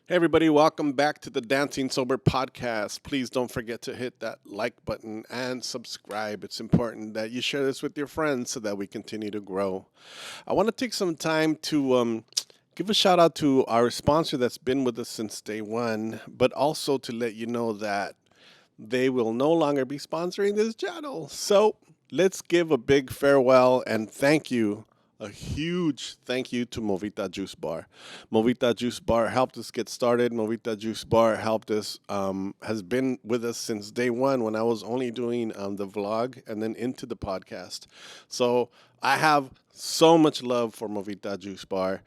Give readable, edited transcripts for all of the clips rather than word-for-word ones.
Hey everybody, welcome back to the Dancing Sober podcast. Please don't forget to hit that like button and subscribe. It's important that you share this with your friends so that we continue to grow. I want to take some time to give a shout out to our sponsor that's been with us since day one, but also to let you know that they will no longer be sponsoring this channel. So let's give a big farewell and thank you. A huge thank you to MOVITA Juice Bar. MOVITA Juice Bar helped us get started. MOVITA Juice Bar helped us, has been with us since day one when I was only doing the vlog and then into the podcast. So I have so much love for MOVITA Juice Bar.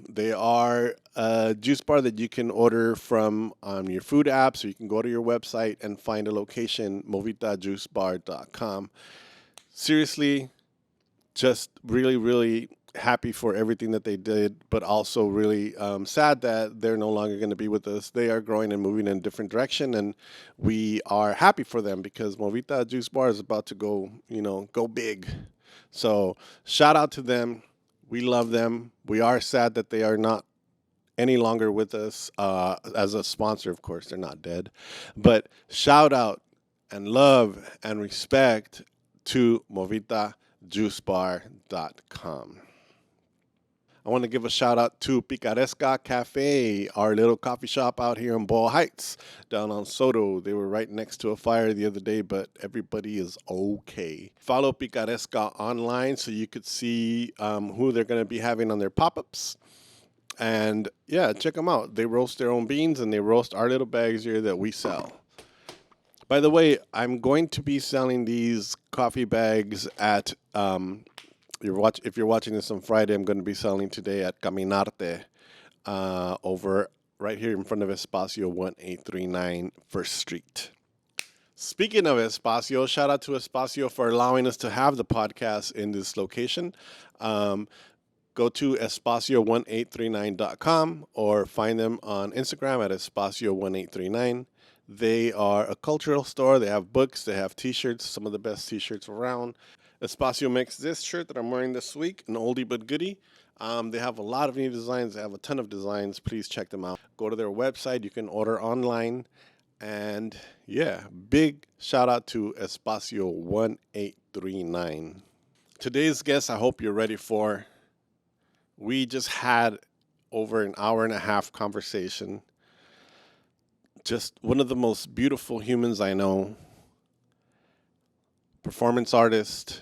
They are a juice bar that you can order from your food apps, or you can go to your website and find a location, movitajuicebar.com. Seriously, just really, really happy for everything that they did, but also really sad that they're no longer going to be with us. They are growing and moving in a different direction, and we are happy for them because MOVITA Juice Bar is about to go, go big. So shout out to them. We love them. We are sad that they are not any longer with us as a sponsor. Of course, they're not dead, but shout out and love and respect to MOVITAJuiceBar.com. I want to give a shout out to PICARESCA Cafe, our little coffee shop out here in Boyle Heights, down on Soto. They were right next to a fire the other day, but everybody is okay. Follow PICARESCA online so you could see who they're going to be having on their pop-ups. And yeah, check them out. They roast their own beans and they roast our little bags here that we sell. By the way, I'm going to be selling these coffee bags at if you're watching this on Friday, I'm going to be selling today at Caminarte over right here in front of Espacio 1839 First Street. Speaking of Espacio, shout out to Espacio for allowing us to have the podcast in this location. Go to espacio1839.com or find them on Instagram at espacio1839. They are a cultural store. They have books. They have T-shirts, some of the best T-shirts around. Espacio makes this shirt that I'm wearing this week, an oldie but goodie. They have a lot of new designs. They have a ton of designs. Please check them out. Go to their website. You can order online. And yeah, big shout out to Espacio 1839. Today's guest, I hope you're ready for. We just had over an hour and a half conversation. Just one of the most beautiful humans I know. Performance artist,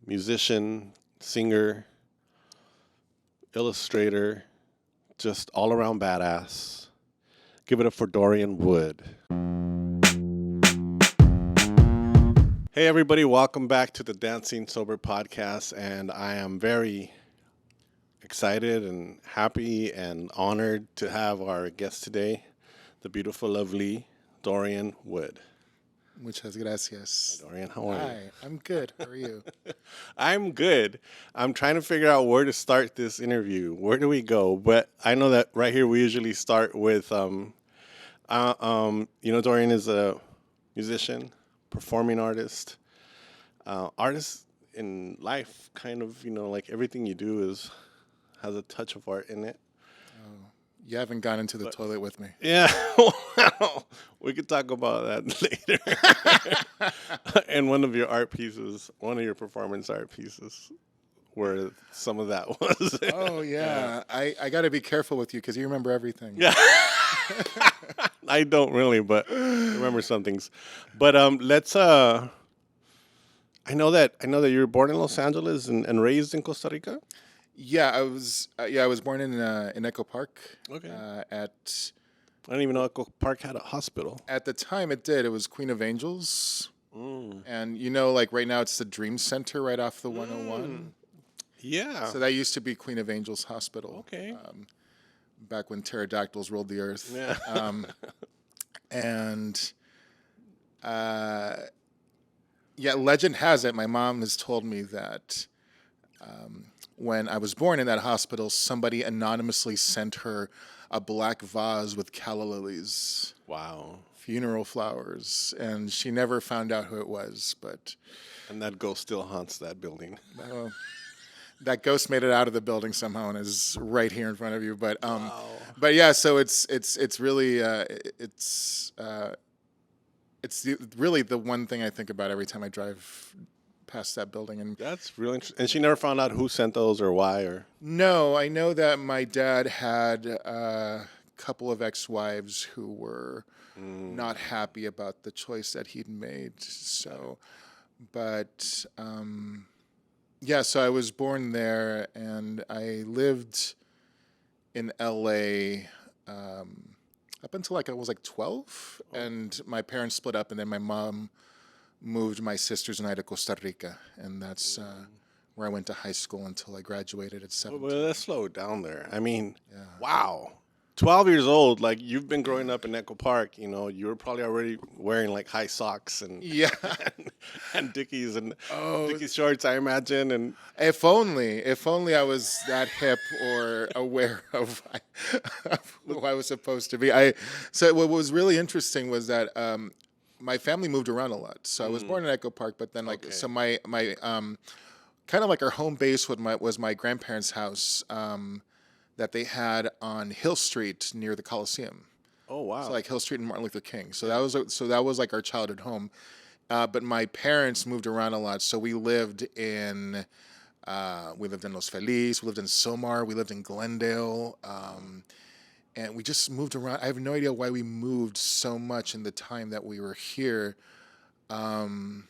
musician, singer, illustrator, just all around badass. Give it up for Dorian Wood. Hey everybody, welcome back to the Dancing Sober podcast, and I am very excited and happy and honored to have our guest today, the beautiful, lovely Dorian Wood. Muchas gracias. Dorian, how are you? Hi, I'm good. How are you? I'm good. I'm trying to figure out where to start this interview. Where do we go? But I know that right here we usually start with, Dorian is a musician, performing artist, artist in life. Kind of, like everything you do has a touch of art in it. You haven't gone into the toilet with me. Yeah, well, we could talk about that later. And one of your performance art pieces, where some of that was. Oh, yeah. I got to be careful with you because you remember everything. Yeah. I don't really, but I remember some things. But let's. I know that you were born in Los Angeles and raised in Costa Rica. Yeah, I was born in Echo Park. Okay. I didn't even know Echo Park had a hospital. At the time, it did. It was Queen of Angels. And right now it's the Dream Center right off the 101. Yeah. So that used to be Queen of Angels Hospital. Okay. Back when pterodactyls ruled the earth. Yeah. Legend has it, my mom has told me that when I was born in that hospital, somebody anonymously sent her a black vase with calla lilies. Wow. Funeral flowers. And she never found out who it was, but... And that ghost still haunts that building. that ghost made it out of the building somehow and is right here in front of you. Wow. But yeah, so it's really really the one thing I think about every time I drive past that building. And That's really interesting. And she never found out who sent those or why or. no, I know that my dad had a couple of ex-wives who were not happy about the choice that he'd made. So, but yeah, so I was born there, and I lived in LA up until like I was like 12, and my parents split up, and then my mom moved my sisters and I to Costa Rica, and that's where I went to high school until I graduated at 17. Well, let's slow it down there. I mean, Yeah. wow. 12 years old, like you've been growing up in Echo Park, you know, you were probably already wearing like high socks and Yeah. and Dickies and Dickies shorts, I imagine. And If only I was that hip or aware of who I was supposed to be. So what was really interesting was that my family moved around a lot. So I was born in Echo Park, but then so my kind of like our home base was my grandparents' house that they had on Hill Street near the Coliseum. oh wow. So like Hill Street and Martin Luther King. So that was like our childhood home. But my parents moved around a lot. So we lived in Los Feliz, we lived in Somar, we lived in Glendale, and we just moved around. I have no idea why we moved so much in the time that we were here. And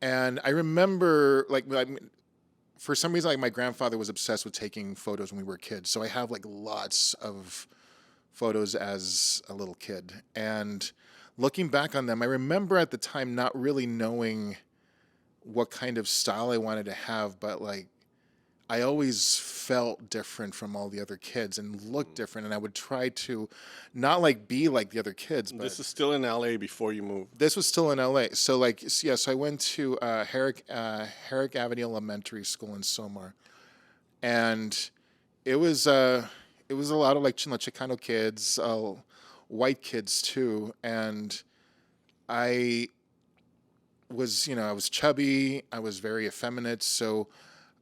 I remember, for some reason, like my grandfather was obsessed with taking photos when we were kids. So I have like lots of photos as a little kid. And looking back on them, I remember at the time not really knowing what kind of style I wanted to have, but like I always felt different from all the other kids and looked different, and I would try to not like be like the other kids. But this is still in LA before you moved. this was still in LA. So so I went to Herrick Avenue Elementary School in Somar, and it was a lot of like Chicano kids, white kids too, and I was chubby, I was very effeminate, so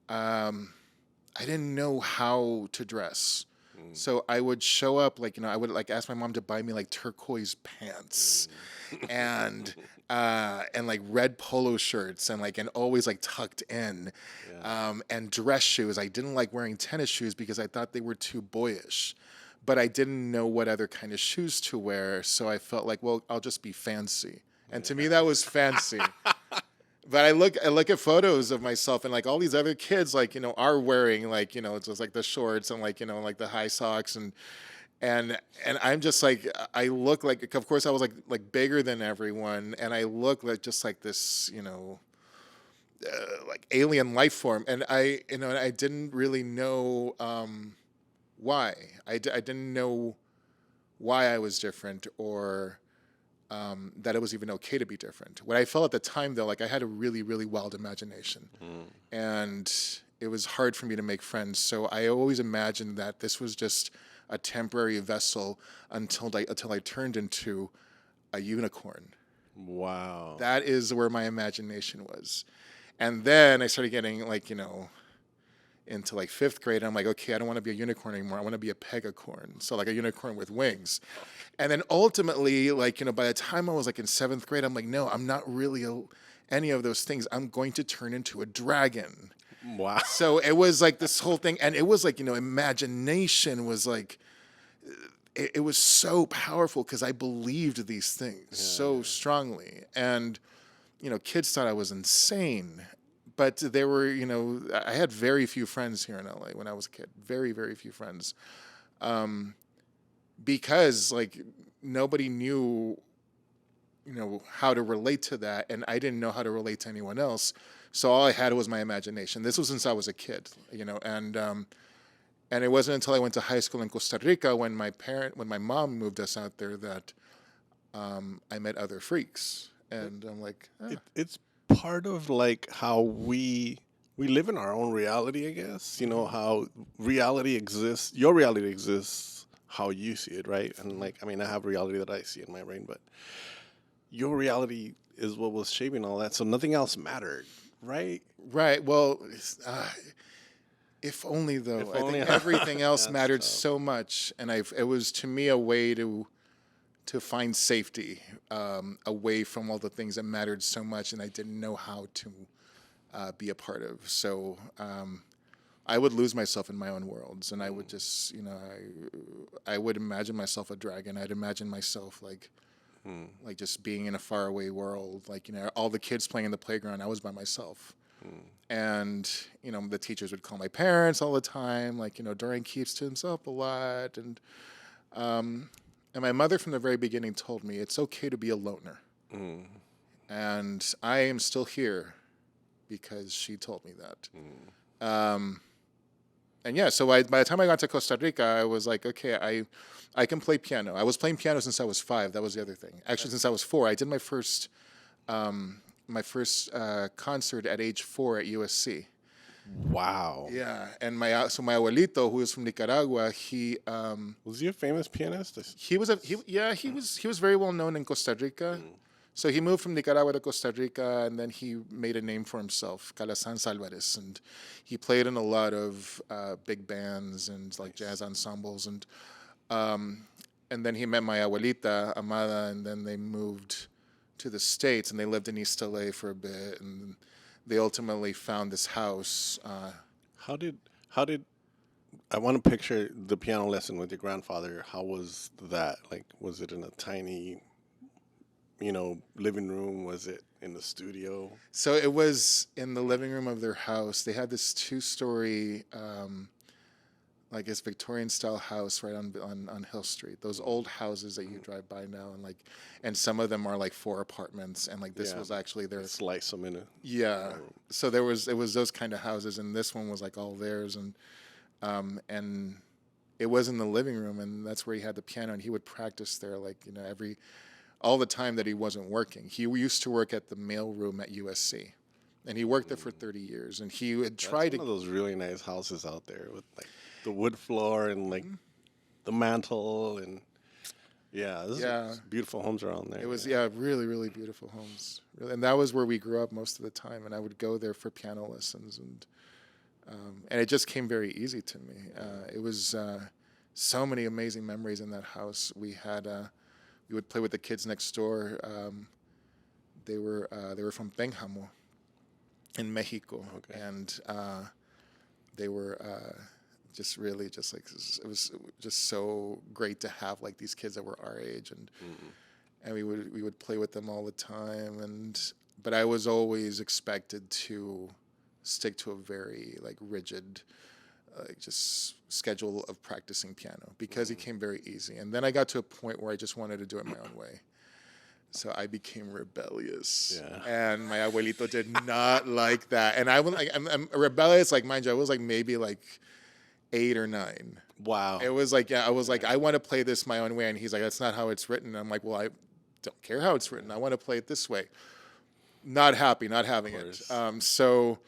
I didn't know how to dress. So I would show up I would like ask my mom to buy me like turquoise pants and like red polo shirts and always like tucked in, and dress shoes. I didn't like wearing tennis shoes because I thought they were too boyish, but I didn't know what other kind of shoes to wear. So I felt like, well, I'll just be fancy. And to me, that was fancy. But I look at photos of myself and like all these other kids are wearing it's just like the shorts and like the high socks and I'm just like, I look like, of course I was like bigger than everyone, and I look like just like this like alien life form, and I didn't really know why. I didn't know why I was different, or that it was even okay to be different. What I felt at the time, though, like I had a really, really wild imagination, and it was hard for me to make friends. So I always imagined that this was just a temporary vessel until I turned into a unicorn. Wow. That is where my imagination was. And then I started getting into like fifth grade, and I'm like, okay, I don't want to be a unicorn anymore. I want to be a pegacorn. So like a unicorn with wings. And then ultimately, by the time I was like in seventh grade, I'm like, no, I'm not really any of those things. I'm going to turn into a dragon. Wow. So it was like this whole thing. And it was like, imagination was like, it was so powerful because I believed these things so strongly. And, kids thought I was insane. But there were, I had very few friends here in LA when I was a kid. Very, very few friends. Because nobody knew, how to relate to that, and I didn't know how to relate to anyone else. So all I had was my imagination. This was since I was a kid, and it wasn't until I went to high school in Costa Rica when my mom moved us out there that I met other freaks, and I'm like, it's part of how we live in our own reality, I guess. How reality exists. Your reality exists how you see it, right? And I have reality that I see in my brain, but your reality is what was shaping all that. So nothing else mattered, right? Right. Well, If only, though. If I only, think huh? everything else That's mattered tough. so much, and it was to me a way to find safety away from all the things that mattered so much, and I didn't know how to be a part of. So I would lose myself in my own worlds, and I would just, I would imagine myself a dragon. I'd imagine myself like just being in a faraway world, like, all the kids playing in the playground. I was by myself. And, the teachers would call my parents all the time, like, Dorian keeps to himself a lot. And my mother from the very beginning told me it's okay to be a loner. And I am still here because she told me that. And yeah, so by the time I got to Costa Rica, I was like, okay, I can play piano. I was playing piano since I was 5. That was the other thing. Actually, since I was 4, I did my first concert at age 4 at USC. Wow. Yeah, and my abuelito, who was from Nicaragua, he Was he a famous pianist? he was very well known in Costa Rica. So he moved from Nicaragua to Costa Rica, and then he made a name for himself, Calazans Alvarez, and he played in a lot of big bands and like jazz ensembles, and then he met my abuelita Amada, and then they moved to the States, and they lived in East LA for a bit, and they ultimately found this house. How did I want to picture the piano lesson with your grandfather? How was that? Like, was it in a tiny, living room? Was it in the studio? So it was in the living room of their house. They had this 2-story, like this Victorian-style house right on Hill Street. Those old houses that you drive by now, and some of them are like 4 apartments, and like this was actually their. Slice them in a. Yeah. So it was those kind of houses, and this one was like all theirs, and it was in the living room, and that's where he had the piano, and he would practice there, like all the time that he wasn't working. He used to work at the mail room at USC, and he worked there for 30 years, and he had tried One of those really nice houses out there with like the wood floor and like the mantle and beautiful homes around there. It was really, really beautiful homes, really. And that was where we grew up most of the time, and I would go there for piano lessons, and it just came very easy to me. It was so many amazing memories in that house. We would play with the kids next door. They were from Pénjamo in Mexico, and they were just really just like, it was just so great to have like these kids that were our age, and we would play with them all the time, but I was always expected to stick to a very like rigid just schedule of practicing piano because it came very easy. And then I got to a point where I just wanted to do it my own way. So I became rebellious, and my abuelito did not like that. And I'm rebellious. Like, mind you, I was like maybe like 8 or 9. Wow. It was like, I was like, I want to play this my own way, and he's like, that's not how it's written. And I'm like, well, I don't care how it's written. I want to play it this way. Not happy, not having it. So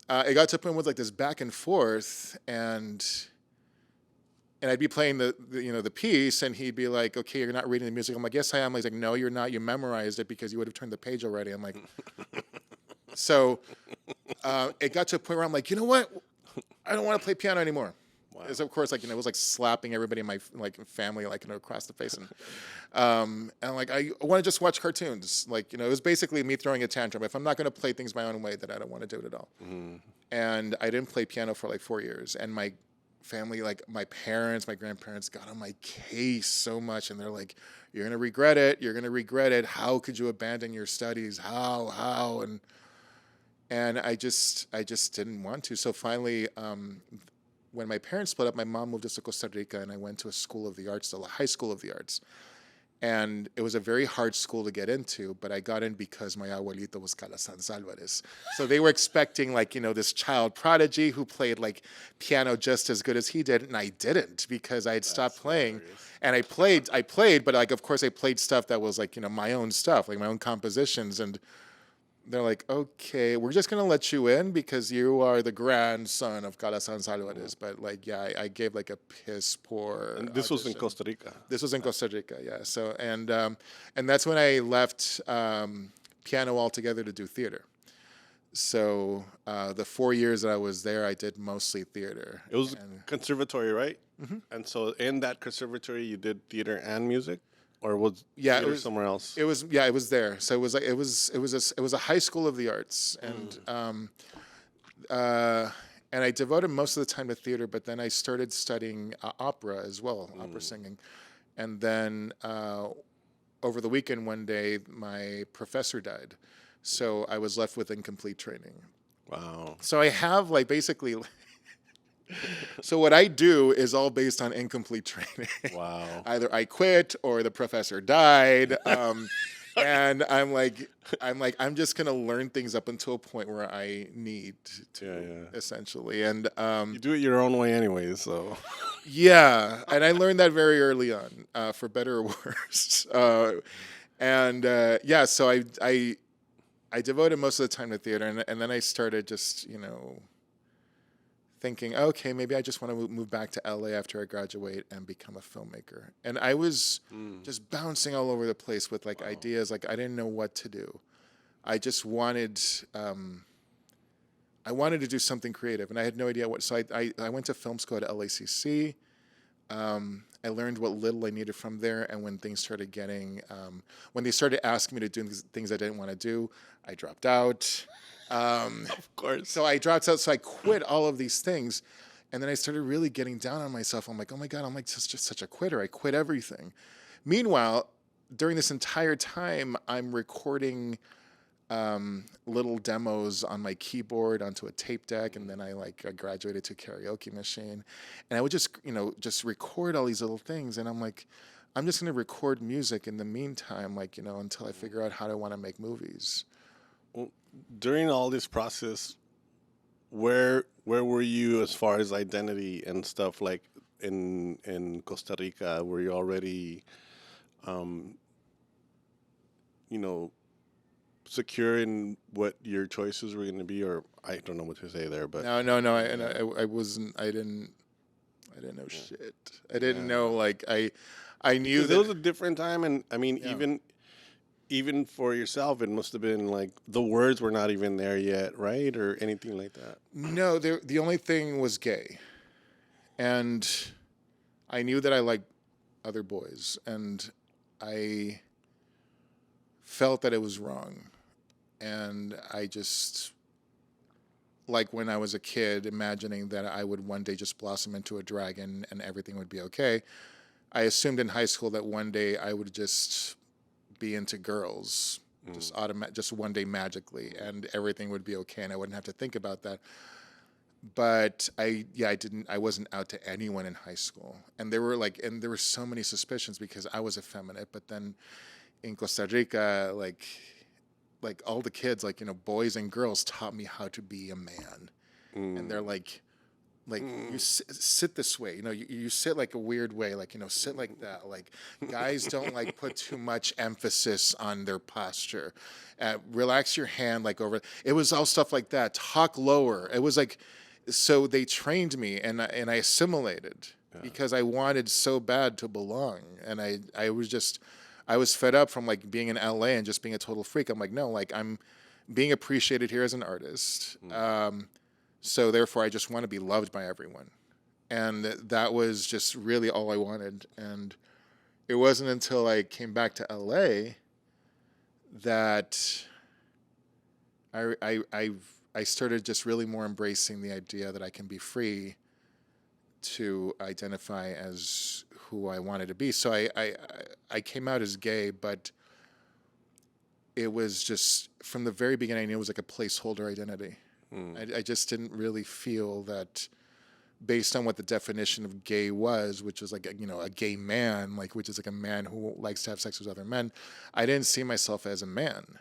it got to a point with like this back and forth, and I'd be playing the piece, and he'd be like, okay, you're not reading the music. I'm like, yes, I am. He's like, no, you're not. You memorized it because you would have turned the page already. I'm like, so it got to a point where I'm like, you know what? I don't want to play piano anymore. Wow. Of course, like, it was like slapping everybody in my like family, like, across the face. And I'm like, I want to just watch cartoons. Like, it was basically me throwing a tantrum. If I'm not going to play things my own way, then I don't want to do it at all. And I didn't play piano for like 4 years. And my family, like my parents, my grandparents got on my case so much. And they're like, you're going to regret it. You're going to regret it. How could you abandon your studies? How? And I just didn't want to. So finally, when my parents split up, my mom moved us to Costa Rica, and I went to a school of the arts, a high school of the arts. And it was a very hard school to get into, but I got in because my abuelito was Calazans Alvarez. So they were expecting like, this child prodigy who played like piano just as good as he did, and I didn't because I had stopped playing. Hilarious. And I played, but like, of course I played stuff that was like, my own stuff, like my own compositions. And they're like, okay, we're just going to let you in because you are the grandson of Calazans Alvarez. But like, I gave like a piss poor And this audition. was in Costa Rica. This was in Costa Rica, yeah. So, and that's when I left piano altogether to do theater. So the 4 years that I was there, I did mostly theater. It was And conservatory, right? And so in that conservatory, you did theater and music, or was yeah, theater somewhere else? it was there. So it was a high school of the arts, and I devoted most of the time to theater. But then I started studying opera as well, opera singing, and then over the weekend one day my professor died, so I was left with incomplete training. Wow. So I have like basically. So what I do is all based on incomplete training. Wow. Either I quit or the professor died, and I'm just gonna learn things up until a point where I need to, essentially. And You do it your own way anyway, so. yeah, and I learned that very early on, for better or worse. Yeah, so I devoted most of the time to theater, and then I started just thinking, okay, maybe I just want to move back to LA after I graduate and become a filmmaker. And I was just bouncing all over the place with like ideas. Like I didn't know what to do. I just wanted, I wanted to do something creative, and I had no idea what. So I went to film school at LACC. I learned what little I needed from there, and when things started getting, when they started asking me to do things I didn't want to do, I dropped out. Of course. So I dropped out. So I quit all of these things, and then I started really getting down on myself. I'm like, oh my God, I'm like just such a quitter. I quit everything. Meanwhile, during this entire time, I'm recording little demos on my keyboard onto a tape deck, and then I graduated to a karaoke machine, and I would just record all these little things, and I'm like, I'm just gonna record music in the meantime, until I figure out how I want to make movies. Well, during all this process, where were you as far as identity and stuff? Like in Costa Rica, were you already, um, you know, secure in what your choices were going to be, or I don't know what to say there, but No. I wasn't. I didn't know shit. I didn't know. I knew because that it was a different time, and I mean, Yeah. even for yourself, it must have been like the words were not even there yet, right, or anything like that. No, the only thing was gay, and I knew that I liked other boys, and I felt that it was wrong, and I just like when I was a kid, imagining that I would one day just blossom into a dragon and everything would be okay. I assumed in high school that one day I would just be into girls, just one day magically, and everything would be okay, and I wouldn't have to think about that. But I wasn't out to anyone in high school, and there were so many suspicions because I was effeminate. But then in Costa Rica, all the kids, boys and girls, taught me how to be a man, and they're you sit this way, you sit like a weird way, sit like that. Guys don't put too much emphasis on their posture. Relax your hand over. It was all stuff like that. Talk lower. It was so they trained me, and I assimilated because I wanted so bad to belong, and I was fed up from being in LA and just being a total freak. I'm no, I'm being appreciated here as an artist. So therefore, I just want to be loved by everyone. And that was just really all I wanted. And it wasn't until I came back to LA that I started just really more embracing the idea that I can be free to identify as who I wanted to be. So I came out as gay, but it was just from the very beginning, I knew it was a placeholder identity. I just didn't really feel that, based on what the definition of gay was, which was a gay man, which is a man who likes to have sex with other men. I didn't see myself as a man,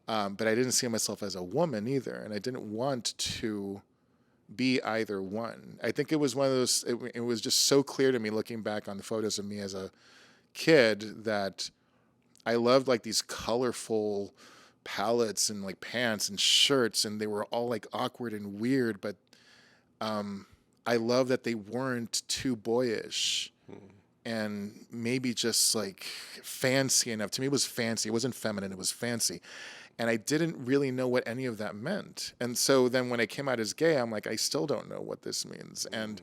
but I didn't see myself as a woman either, and I didn't want to be either one. I think it was one of those. It was just so clear to me looking back on the photos of me as a kid that I loved these colorful palettes and pants and shirts, and they were all awkward and weird, but I love that they weren't too boyish and maybe just fancy enough. To me, it was fancy. It wasn't feminine, it was fancy. And I didn't really know what any of that meant. And so then when I came out as gay, I'm like, I still don't know what this means. And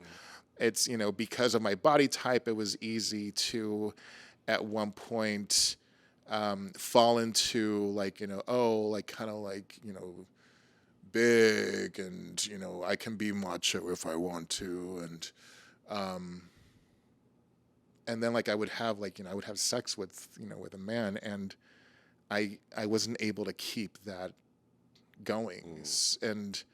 it's, because of my body type, it was easy to, at one point, fall into like, kind of like, big and, I can be macho if I want to. And then like I would have sex with, with a man, and I wasn't able to keep that going. And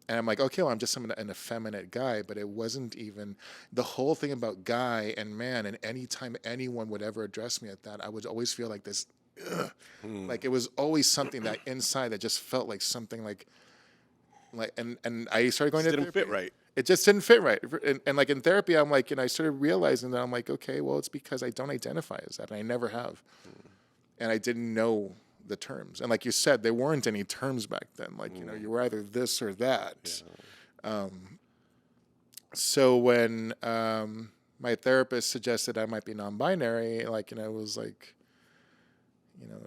I'm like, okay, well, I'm just an effeminate guy, but it wasn't even the whole thing about guy and man. And anytime anyone would ever address me at that, I would always feel like this, like it was always something that inside that just felt like something like, and I started going to therapy. Didn't fit right. It just didn't fit right. And like in therapy, I'm like, I started realizing that I'm like, okay, well, it's because I don't identify as that. And I never have. And I didn't know the terms. And like you said, there weren't any terms back then. Like, you were either this or that. Yeah. So when my therapist suggested I might be non-binary, like, it was like,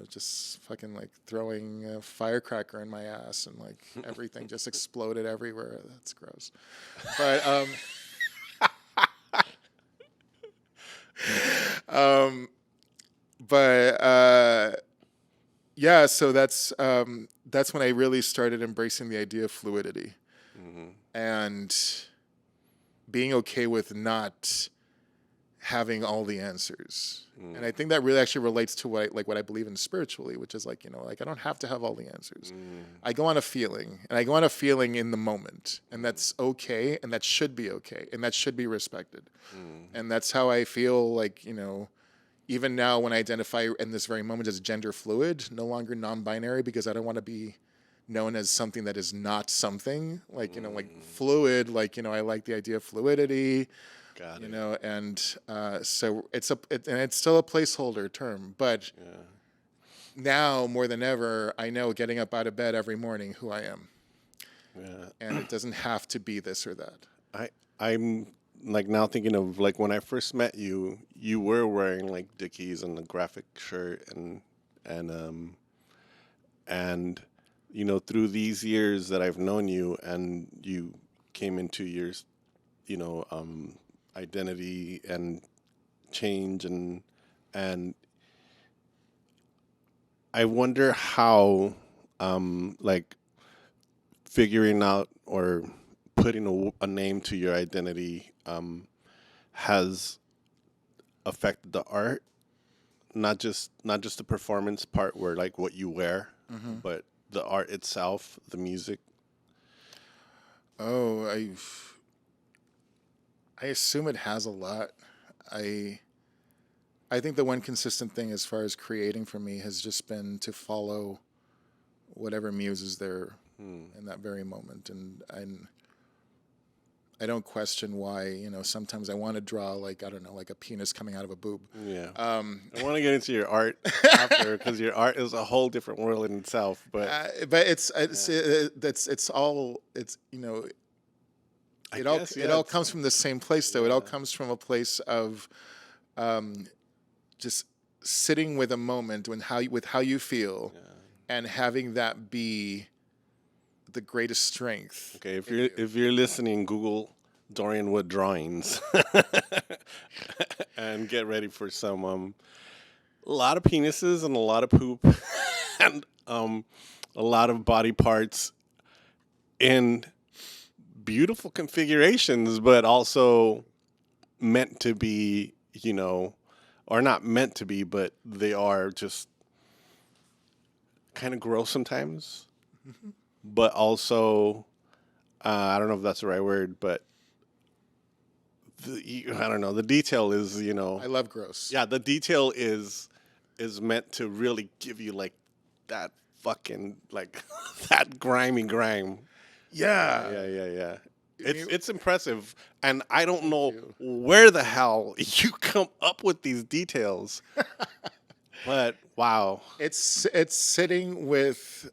just fucking like throwing a firecracker in my ass, and like everything just exploded everywhere. That's gross. But yeah, so that's when I really started embracing the idea of fluidity, and being okay with not having all the answers. And I think that really actually relates to what I believe in spiritually, which is like, I don't have to have all the answers. I go on a feeling, and I go on a feeling in the moment, and that's okay, and that should be okay, and that should be respected. And that's how I feel like, even now when I identify in this very moment as gender fluid, no longer non-binary, because I don't want to be known as something that is not something. Like, like fluid, like, I like the idea of fluidity. Got it. And so and it's still a placeholder term, but now more than ever, I know getting up out of bed every morning who I am. Yeah. And it doesn't have to be this or that. I'm like now thinking of like when I first met you, you were wearing like Dickies and a graphic shirt and through these years that I've known you, and you came into your identity and change, and I wonder how like figuring out or putting a name to your identity has affected the art, not just the performance part where like what you wear, but the art itself, the music. Oh, I assume it has a lot. I think the one consistent thing as far as creating for me has just been to follow whatever muse is there in that very moment. And I don't question why, sometimes I want to draw like, I don't know, like a penis coming out of a boob. Yeah. I want to get into your art after, because your art is a whole different world in itself. But it all comes from the same place, though. It all comes from a place of just sitting with a moment with how you feel, and having that be the greatest strength. Okay, if you're listening, Google Dorian Wood drawings and get ready for some a lot of penises and a lot of poop and a lot of body parts in beautiful configurations, but also meant to be, or not meant to be, but they are just kind of gross sometimes. But also, I don't know if that's the right word, but I don't know. The detail is, I love gross. Yeah, the detail is meant to really give you like that fucking like that grimy grime. Yeah. It's impressive, and I don't know where the hell you come up with these details. But wow, it's sitting with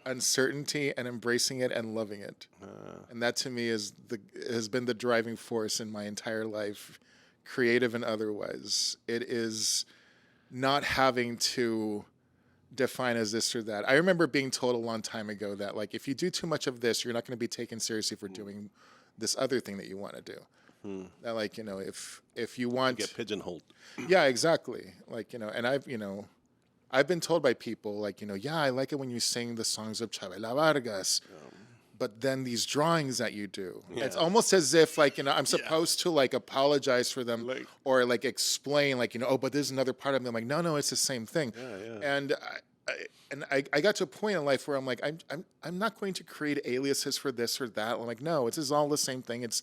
uncertainty and embracing it and loving it, and that to me has been the driving force in my entire life, creative and otherwise. It is not having to define as this or that. I remember being told a long time ago that like if you do too much of this, you're not going to be taken seriously for doing this other thing that you want to do. That like, you know, if you want Get pigeonholed. yeah, exactly. Like, you know, and I've been told by people like, you know, yeah, I like it when you sing the songs of Chavela Vargas. But then these drawings that you do, it's almost as if like, you know, I'm supposed to like apologize for them or like explain like, you know, oh, but there's another part of me. I'm like, no, it's the same thing. And I got to a point in life where I'm like, I'm not going to create aliases for this or that. I'm like, no, it's all the same thing. It's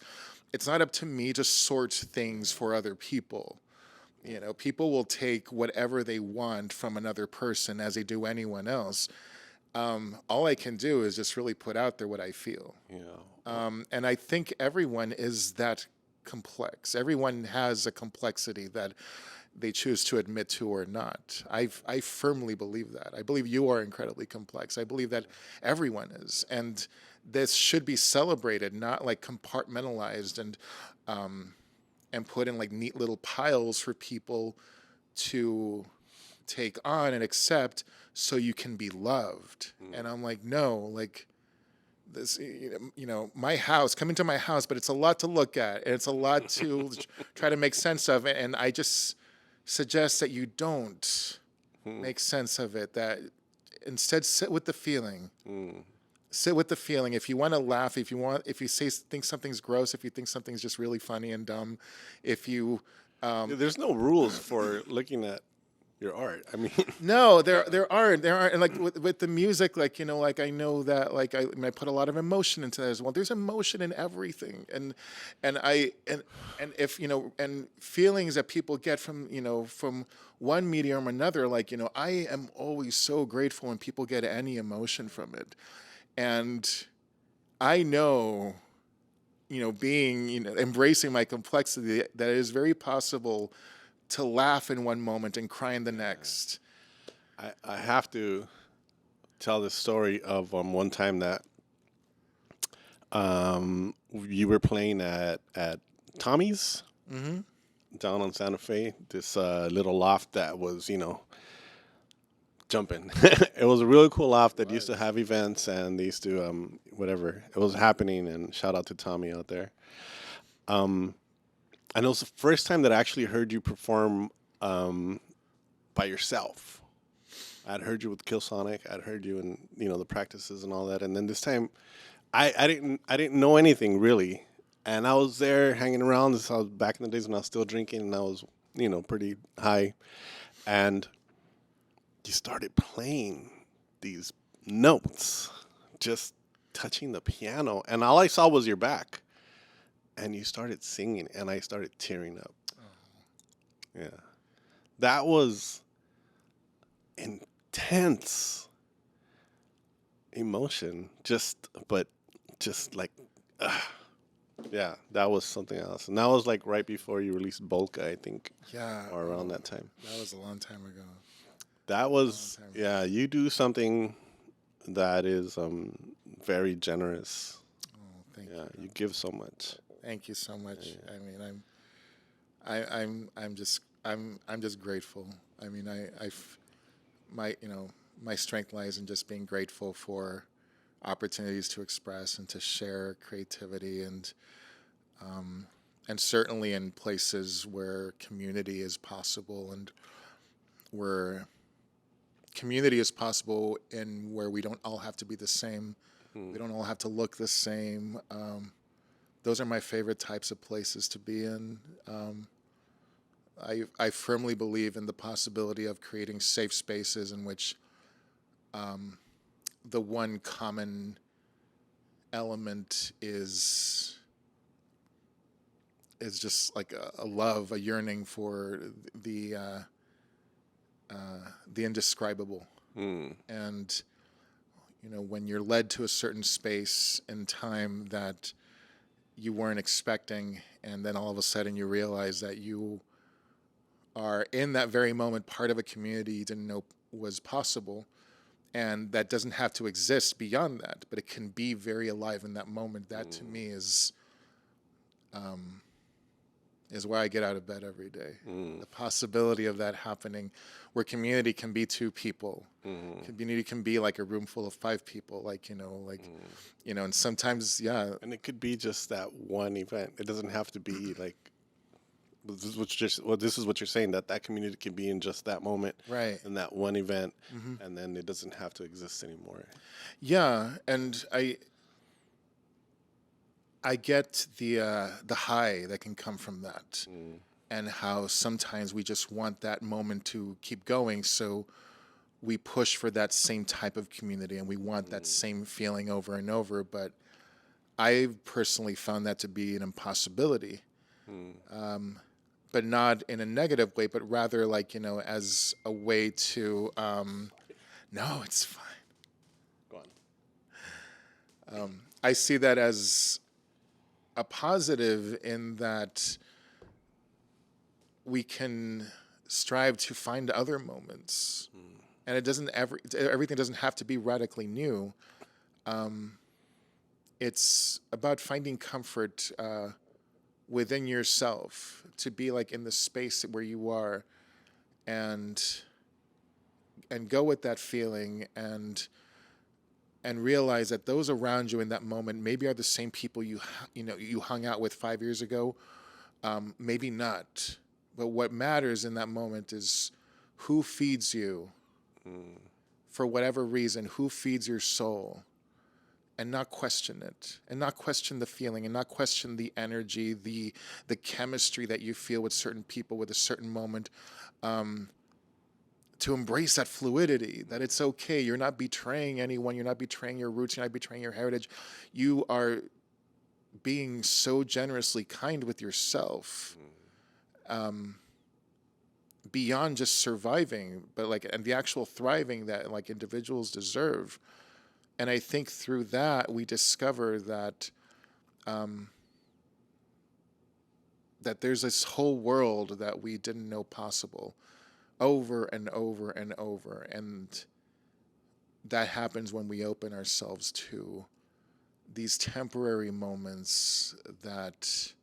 not up to me to sort things for other people. You know, people will take whatever they want from another person as they do anyone else. All I can do is just really put out there what I feel. And I think everyone is that complex. Everyone has a complexity that they choose to admit to or not. I firmly believe that. I believe you are incredibly complex. I believe that everyone is. And this should be celebrated, not like compartmentalized and put in like neat little piles for people to take on and accept so you can be loved. And I'm like, no, like this, you know, my house, come into my house, but it's a lot to look at and it's a lot to try to make sense of it. And I just suggest that you don't make sense of it, that instead sit with the feeling. Sit with the feeling. If you want to laugh, if you think something's gross, if you think something's just really funny and dumb, if you there's no rules for looking at your art. I mean, no, there aren't. And like with the music, like, you know, like I know that like I put a lot of emotion into that as well. There's emotion in everything, and if you know, and feelings that people get from, you know, from one medium or another. Like, you know, I am always so grateful when people get any emotion from it, and I know, you know, being, you know, embracing my complexity, that it is very possible to laugh in one moment and cry in the next. I have to tell the story of one time that you were playing at Tommy's down on Santa Fe, this little loft that was, you know, jumping. It was a really cool loft that used to have events, and they used to whatever it was happening. And shout out to Tommy out there. And it was the first time that I actually heard you perform by yourself. I'd heard you with Kill Sonic. I'd heard you in, you know, the practices and all that. And then this time, I didn't know anything really, and I was there hanging around. This was back in the days when I was still drinking, and I was, you know, pretty high. And you started playing these notes, just touching the piano, and all I saw was your back. And you started singing, and I started tearing up. Yeah. That was intense emotion. Just like, yeah, that was something else. And that was like right before you released Bolka, I think. Yeah. Or around that time. That was a long time ago. That was, yeah, you do something that is very generous. Oh, thank you. Yeah, you give so much. Thank you so much. Yeah. I mean, I'm just grateful. I mean, my strength lies in just being grateful for opportunities to express and to share creativity, and certainly in places where community is possible, and where community is possible, and where we don't all have to be the same. We don't all have to look the same. Those are my favorite types of places to be in. I firmly believe in the possibility of creating safe spaces in which the one common element is just like a love, a yearning for the indescribable. And, you know, when you're led to a certain space and time that you weren't expecting, and then all of a sudden you realize that you are in that very moment part of a community you didn't know was possible, and that doesn't have to exist beyond that, but it can be very alive in that moment. That to me is is why I get out of bed every day. The possibility of that happening, where community can be two people, community can be like a room full of 5 people, like, and sometimes, yeah. And it could be just that one event. It doesn't have to be like, this is what you're saying, that community can be in just that moment, Right. in that one event, and then it doesn't have to exist anymore. Yeah, and I get the high that can come from that, and how sometimes we just want that moment to keep going, so we push for that same type of community, and we want that same feeling over and over. But I've personally found that to be an impossibility, but not in a negative way, but rather like, as a way to, no, it's fine. Go on. I see that as a positive in that we can strive to find other moments, and everything doesn't have to be radically new. It's about finding comfort within yourself, to be like in the space where you are, and go with that feeling, and realize that those around you in that moment maybe are the same people you hung out with 5 years ago, maybe not. But what matters in that moment is who feeds you, for whatever reason, who feeds your soul, and not question it, and not question the feeling, and not question the energy, the chemistry that you feel with certain people with a certain moment. To embrace that fluidity, that it's okay. You're not betraying anyone. You're not betraying your roots. You're not betraying your heritage. You are being so generously kind with yourself, beyond just surviving, but and the actual thriving that individuals deserve. And I think through that we discover that that there's this whole world that we didn't know possible, over and over and over. And that happens when we open ourselves to these temporary moments that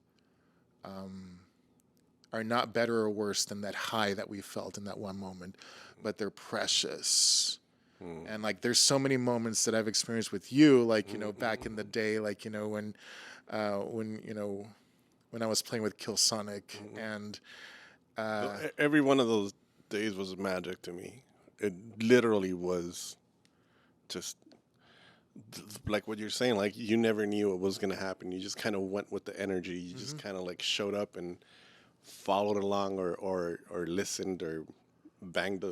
are not better or worse than that high that we felt in that one moment, but they're precious. And there's so many moments that I've experienced with you, back in the day, when I was playing with Kill Sonic, and every one of those days was magic to me. It literally was just like what you're saying. Like, you never knew what was going to happen. You just kind of went with the energy. You just kind of showed up and followed along, or listened, or banged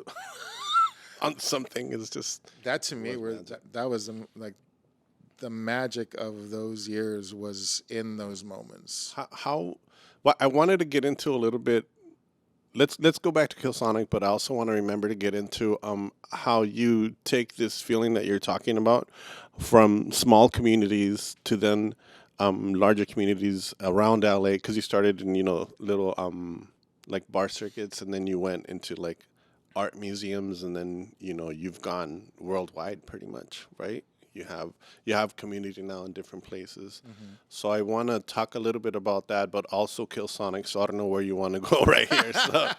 on something. It's just that to me, that was the magic of those years was in those moments. Well, I wanted to get into a little bit. Let's go back to Kill Sonic, but I also want to remember to get into how you take this feeling that you're talking about from small communities to then larger communities around LA, because you started in little bar circuits, and then you went into art museums, and then you've gone worldwide pretty much, right? You have community now in different places. So I want to talk a little bit about that, but also Kill Sonic. So I don't know where you want to go right here. So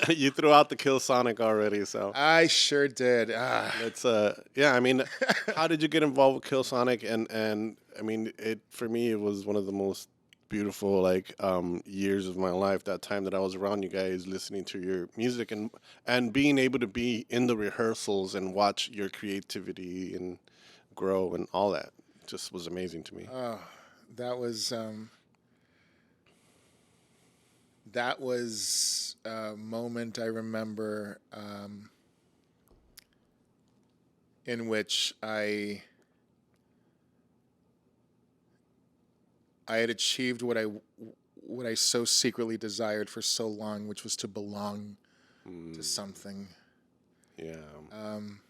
you threw out the Kill Sonic already. So I sure did. Let's how did you get involved with Kill Sonic? And I mean, for me, it was one of the most beautiful years of my life, that time that I was around you guys, listening to your music, and being able to be in the rehearsals and watch your creativity and grow and all that. Just was amazing to me. That was a moment I remember in which I had achieved what I so secretly desired for so long, which was to belong to something. Yeah.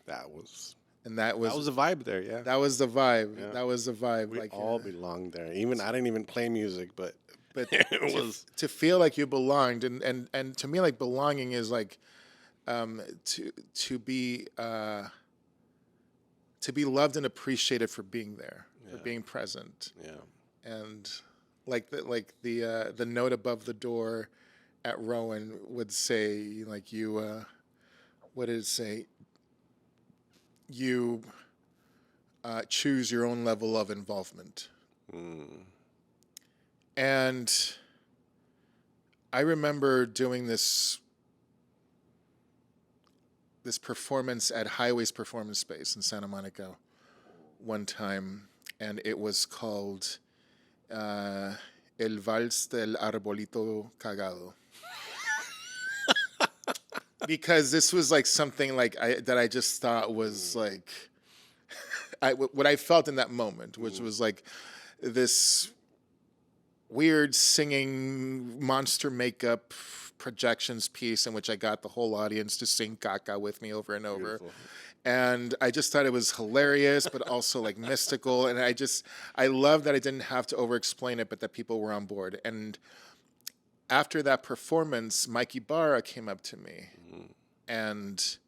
That was the vibe there. Yeah. That was the vibe. Yeah. That was the vibe. We all belonged there. Even I didn't even play music, but it was to feel like you belonged, and to me, belonging is to be loved and appreciated for being there, for being present. Yeah. And the note above the door at Rowan would say, like, you, what did it say? You choose your own level of involvement. And I remember doing this performance at Highways Performance Space in Santa Monica one time, and it was called El Vals del Arbolito Cagado. Because this was like something like that I just thought was like what I felt in that moment, which was like this weird singing monster makeup projections piece in which I got the whole audience to sing Caca with me over and over. Beautiful. And I just thought it was hilarious, but also like mystical. And I love that I didn't have to over-explain it, but that people were on board. And after that performance, Mikey Barra came up to me, and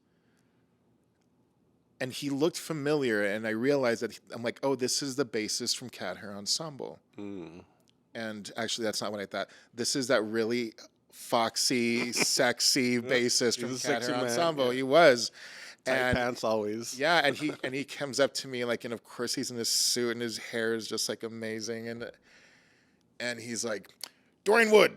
he looked familiar, and I realized that I'm like, oh, this is the bassist from Cat Hair Ensemble. And actually, that's not what I thought. This is that really foxy, sexy bassist from Cat Hair Ensemble. Yeah. He was. Tight pants always. Yeah, and he comes up to me, like, and of course he's in this suit, and his hair is just like amazing, and he's like, Dorian Wood.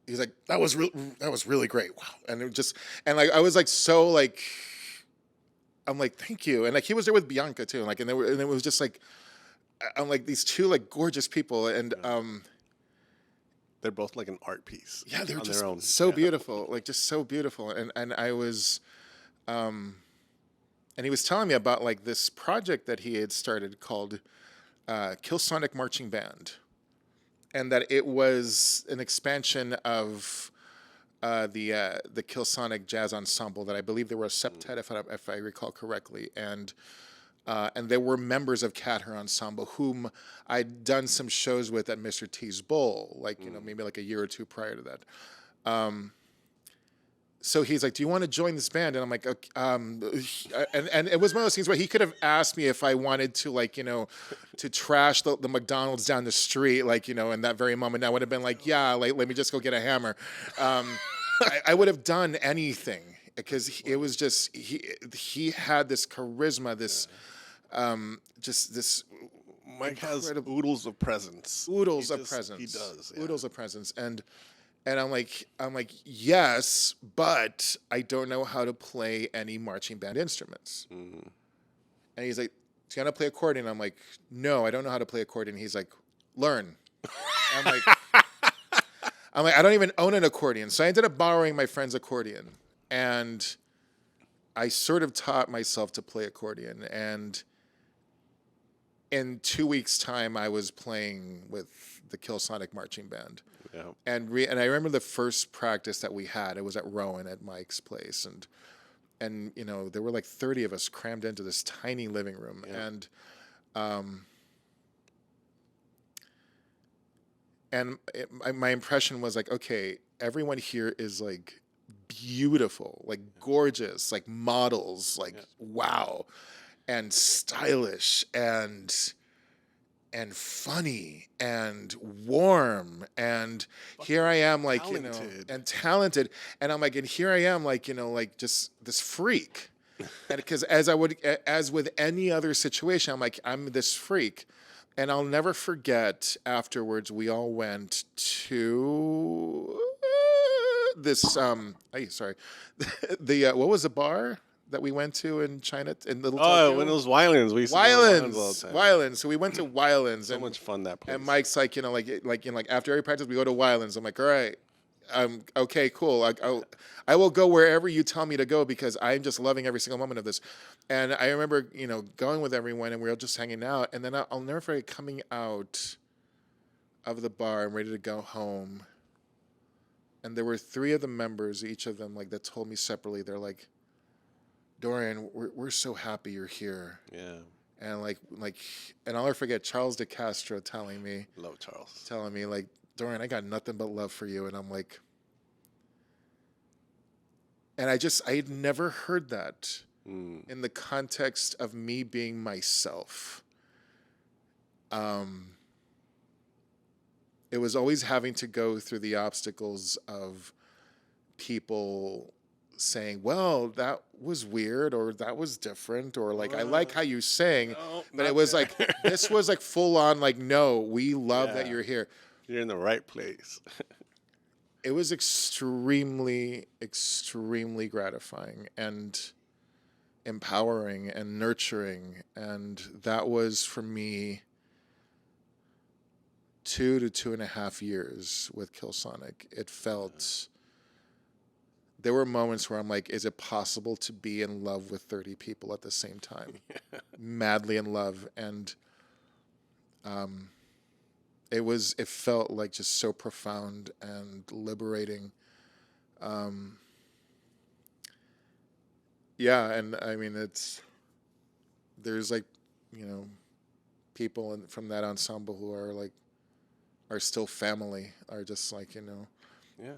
He's like, that was really great. Wow. And it just, and like, I was like, so like, I'm like, thank you. And like, he was there with Bianca too. Like, and it was just like, I'm like, these two like gorgeous people. And, they're both like an art piece. Yeah. They're just so beautiful. Like, just so beautiful. And I was, and he was telling me about like this project that he had started called, Killsonic Marching Band. And that it was an expansion of the Killsonic Jazz Ensemble. That I believe they were a septet, if I recall correctly, and there were members of Cat Hair Ensemble whom I'd done some shows with at Mr. T's Bowl, like maybe like a year or two prior to that. So he's like, do you want to join this band? And I'm like, okay, and it was one of those things where he could have asked me if I wanted to, like, to trash the McDonald's down the street, like, in that very moment. I would have been like, yeah, like, let me just go get a hammer. I would have done anything, because it was just, he had this charisma, this, just this. Mike has oodles of presence. Oodles of presence. He does. Yeah. Oodles of presence. And I'm like, yes, but I don't know how to play any marching band instruments. And he's like, do you want to play accordion? I'm like, no, I don't know how to play accordion. He's like, learn. I'm like, I don't even own an accordion. So I ended up borrowing my friend's accordion. And I sort of taught myself to play accordion. And in 2 weeks' time, I was playing with the Killsonic Marching Band. Yeah. And I remember the first practice that we had. It was at Rowan at Mike's place, and there were like 30 of us crammed into this tiny living room, and my impression was like, okay, everyone here is like beautiful, like gorgeous, like models, like wow, and stylish and funny and warm, and here I am, like, talented. And talented, and I'm like, and here I am, like, like just this freak, and because as with any other situation, I'm like, I'm this freak, and I'll never forget. Afterwards, we all went to this. The what was the bar that we went to in China, in Little Tokyo? When it was Wylands. We used to go to Wylands. So we went to Wylands. So much fun, that place. And Mike's like, like after every practice, we go to Wylands. I'm like, all right, okay, cool. I will go wherever you tell me to go, because I'm just loving every single moment of this. And I remember, going with everyone, and we were just hanging out. And then I'll never forget coming out of the bar and ready to go home. And there were 3 of the members, each of them, like, that told me separately. They're like, Dorian, we're so happy you're here. Yeah. And and I'll never forget Charles De Castro telling me, love Charles, telling me, like, Dorian, I got nothing but love for you. And I'm like, and I had never heard that. in the context of me being myself. It was always having to go through the obstacles of people saying, well, that was weird, or that was different, or like, I like how you sang, No, but not it was there. like, this was like full on, like, no, we love that Yeah. you're here. You're in the right place. It was extremely, extremely gratifying and empowering and nurturing. And that was for me 2 to 2.5 years with Killsonic. It felt, there were moments where I'm like, is it possible to be in love with 30 people at the same time? Madly in love. And it felt like just so profound and liberating. Yeah, and I mean, there's like, people from that ensemble who are still family, are just like, Yeah.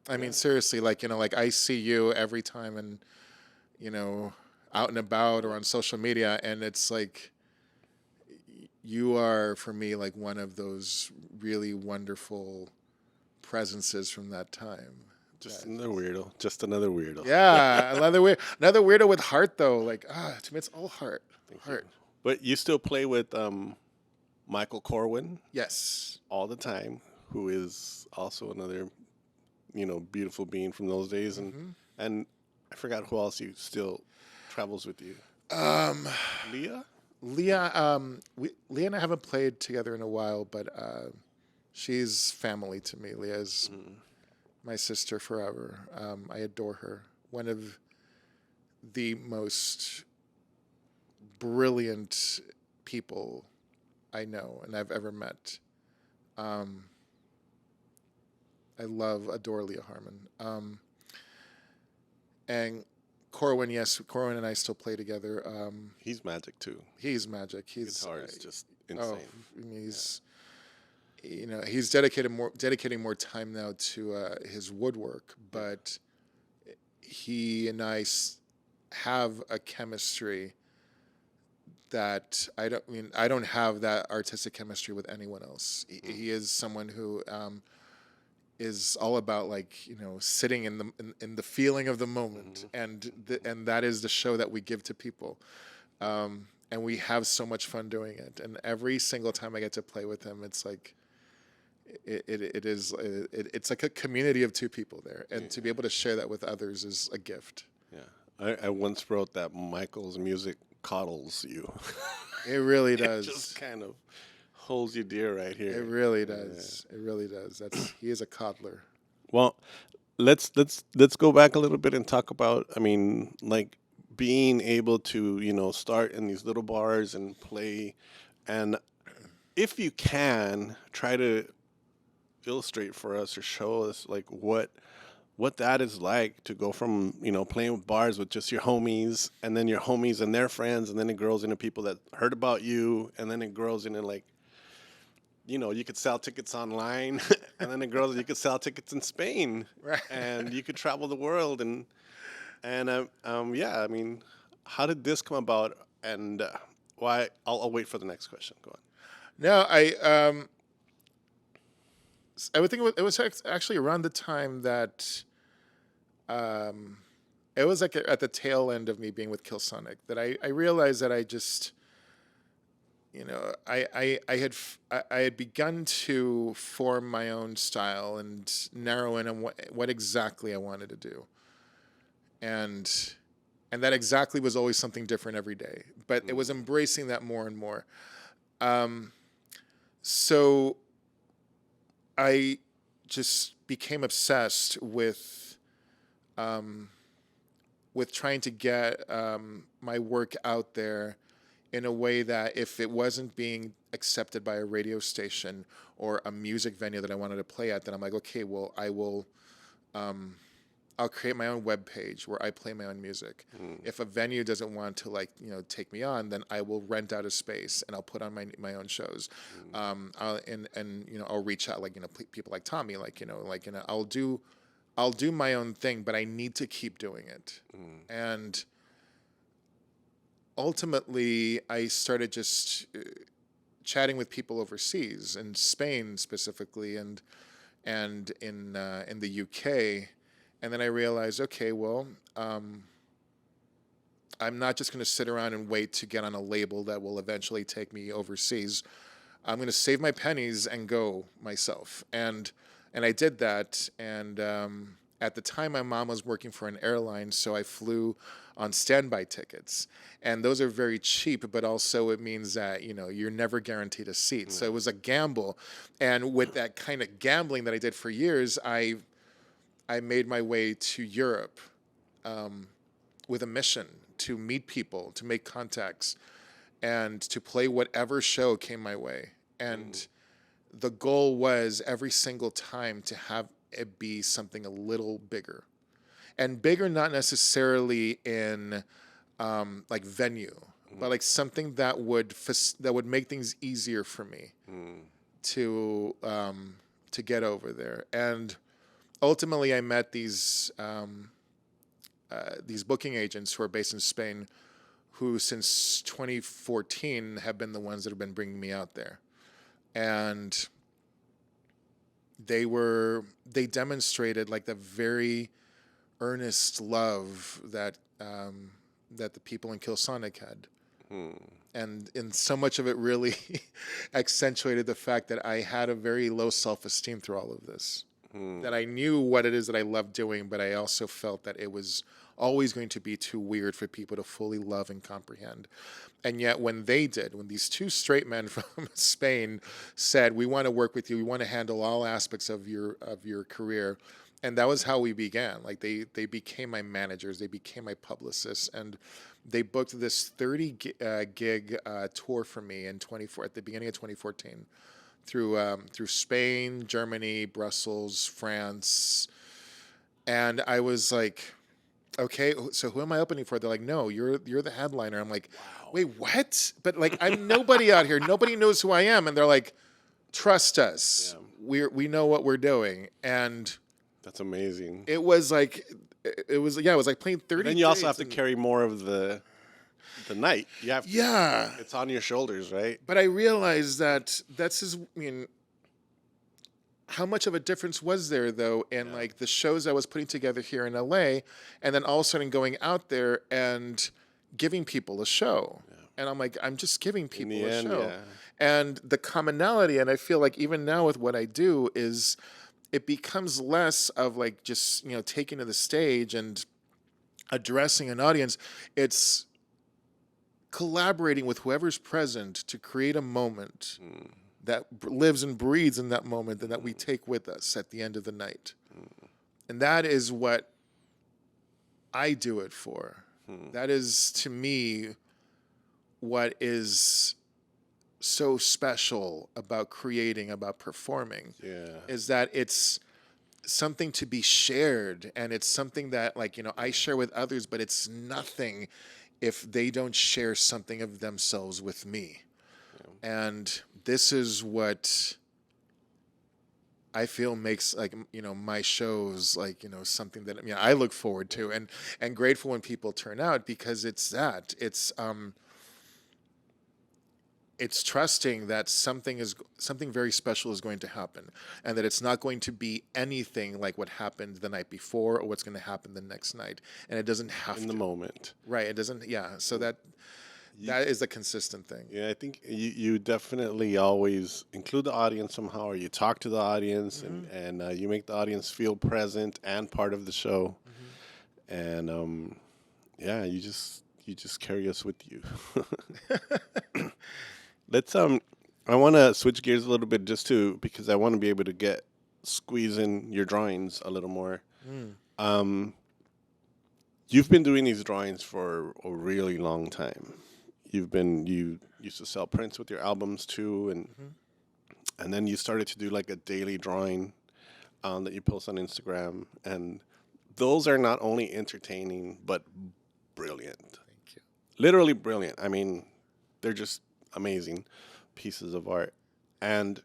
I mean, seriously, like, like I see you every time and, out and about or on social media, and it's like, you are, for me, like one of those really wonderful presences from that time. Just another weirdo. Just another weirdo. Yeah, another weirdo with heart, though. Like, to me, it's all heart. Heart. But you still play with Michael Corwin Yes. all the time, who is also another, beautiful being from those days. And I forgot who else you still travels with you. Leah? Leah, Leah and I haven't played together in a while, but she's family to me. Leah's my sister forever. I adore her. One of the most brilliant people I know and I've ever met. I adore Leah Harmon. And Corwin, yes, Corwin and I still play together. He's magic too. He's magic. His guitar is just insane. I mean, he's dedicating more time now to his woodwork, but he and I have a chemistry that I don't have that artistic chemistry with anyone else. He is someone who is all about sitting in the feeling of the moment, and that is the show that we give to people, and we have so much fun doing it. And every single time I get to play with him, it's like it's like a community of two people there, and to be able to share that with others is a gift. Yeah, I once wrote that Michael's music coddles you. It really does. It just kind of holds you dear right here. It really does. It really does. He is a coddler. Well, let's go back a little bit and talk about, like being able to, start in these little bars and play, and if you can try to illustrate for us or show us like what that is like to go from, playing with bars with just your homies, and then your homies and their friends, and then it grows into people that heard about you, and then it grows into like, you could sell tickets online, and then it grows, you could sell tickets in Spain, Right. and you could travel the world, and how did this come about, and why? I'll wait for the next question. Go on. No, I would think it was actually around the time that it was like at the tail end of me being with Killsonic that I realized that I just, I had begun to form my own style and narrow in on what exactly I wanted to do, and that exactly was always something different every day. But it was embracing that more and more. So I just became obsessed with trying to get my work out there in a way that if it wasn't being accepted by a radio station or a music venue that I wanted to play at, then I'm like, okay, well, I'll create my own webpage where I play my own music. If a venue doesn't want to take me on, then I will rent out a space and I'll put on my own shows. I'll reach out people like Tommy, I'll do my own thing, but I need to keep doing it. And ultimately, I started just chatting with people overseas, in Spain specifically, and in the UK, and then I realized, okay, well, I'm not just going to sit around and wait to get on a label that will eventually take me overseas. I'm going to save my pennies and go myself, and I did that. And at the time, my mom was working for an airline, so I flew on standby tickets, and those are very cheap. But also, it means that you're never guaranteed a seat. So it was a gamble, and with that kind of gambling that I did for years, I made my way to Europe with a mission to meet people, to make contacts, and to play whatever show came my way. And the goal was every single time to have it be something a little bigger. And bigger not necessarily in like venue, but like something that would make things easier for me to get over there. And ultimately, I met these booking agents who are based in Spain, who since 2014 have been the ones that have been bringing me out there. And they demonstrated like the very earnest love that the people in Kilsonic had. And so much of it really accentuated the fact that I had a very low self-esteem through all of this. That I knew what it is that I loved doing, but I also felt that it was always going to be too weird for people to fully love and comprehend. And yet when these two straight men from Spain said, we want to work with you, we want to handle all aspects of your career. And that was how we began. Like they became my managers, they became my publicists, and they booked this 30 gig tour for me at the beginning of 2014. Through Spain, Germany, Brussels, France. And I was like, okay, so who am I opening for? They're like, no, you're the headliner. I'm like, wow. Wait, what? But like, I'm nobody out here. Nobody knows who I am. And they're like, trust us. Yeah. We know what we're doing. And that's amazing. It was like playing 30 And then you also have to carry more of the night. You have to, yeah. It's on your shoulders, right? But I realized that how much of a difference was there though in like the shows I was putting together here in LA, and then all of a sudden going out there and giving people a show. Yeah. And I'm like, I'm just giving people a show. Yeah. And the commonality, and I feel like even now with what I do, is it becomes less of like just, taking to the stage and addressing an audience. It's collaborating with whoever's present to create a moment that lives and breathes in that moment and that we take with us at the end of the night. And that is what I do it for. That is, to me, what is so special about creating, about performing, is that it's something to be shared, and it's something that, like, I share with others, but it's nothing if they don't share something of themselves with me. Yeah. And this is what I feel makes, like, my shows, like, something that I look forward to and grateful when people turn out, because it's trusting that something very special is going to happen, and that it's not going to be anything like what happened the night before or what's going to happen the next night. And it doesn't have to. In the moment. Right. It doesn't. Yeah. So that is a consistent thing. Yeah. I think you definitely always include the audience somehow, or you talk to the audience, and you make the audience feel present and part of the show. And you just carry us with you. Let's I want to switch gears a little bit, because I want to be able to squeeze in your drawings a little more. You've been doing these drawings for a really long time. You used to sell prints with your albums too, and then you started to do like a daily drawing that you post on Instagram, and those are not only entertaining but brilliant. Thank you. Literally brilliant. I mean, they're just amazing pieces of art. And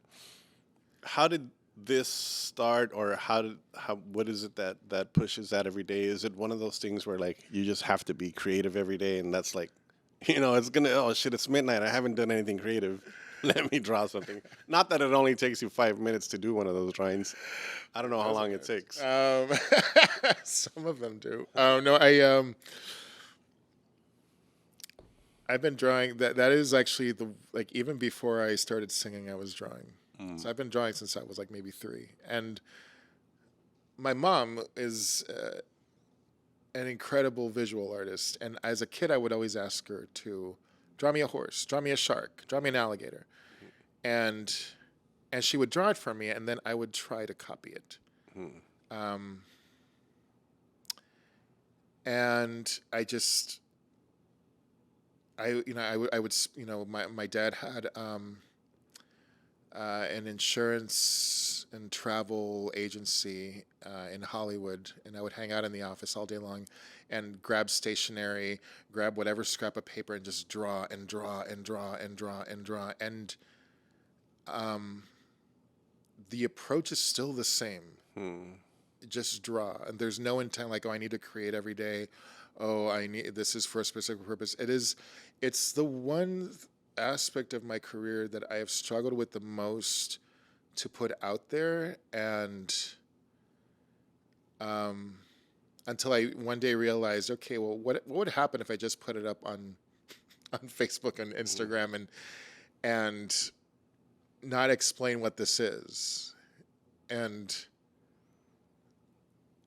how did this start, or what is it that pushes that every day? Is it one of those things where like you just have to be creative every day, and that's like It's gonna. Oh shit! It's midnight. I haven't done anything creative. Let me draw something. Not that it only takes you 5 minutes to do one of those drawings. I don't know how long it takes. Some of them do. Oh no, I've been drawing. That is actually even before I started singing, I was drawing. So I've been drawing since I was like maybe 3. And my mom is an incredible visual artist. And as a kid, I would always ask her to draw me a horse, draw me a shark, draw me an alligator, and she would draw it for me, and then I would try to copy it. And I just, I would, my dad had an insurance and travel agency in Hollywood, and I would hang out in the office all day long and grab stationery, grab whatever scrap of paper, and just draw and draw and draw and draw and draw. And the approach is still the same. Just draw, and there's no intent like, oh, I need to create every day. Oh, this is for a specific purpose. It's the one aspect of my career that I have struggled with the most to put out there, and until I one day realized, okay, well, what would happen if I just put it up on Facebook and Instagram and not explain what this is, and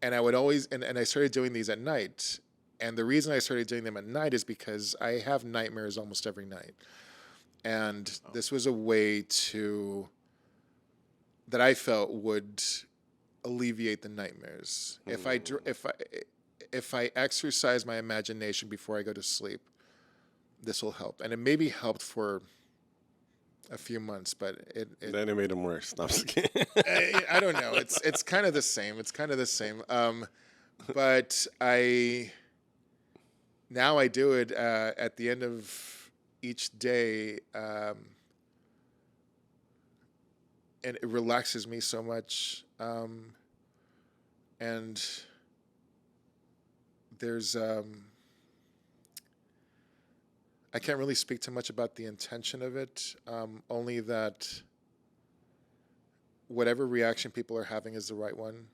I would always and I started doing these at night, and the reason I started doing them at night is because I have nightmares almost every night. And this was a way that I felt would alleviate the nightmares. If I exercise my imagination before I go to sleep, this will help. And it maybe helped for a few months, but then it made them worse. No, I'm just kidding. I don't know. It's kind of the same. But now I do it at the end of each day, and it relaxes me so much. And there's I can't really speak too much about the intention of it, only that whatever reaction people are having is the right one.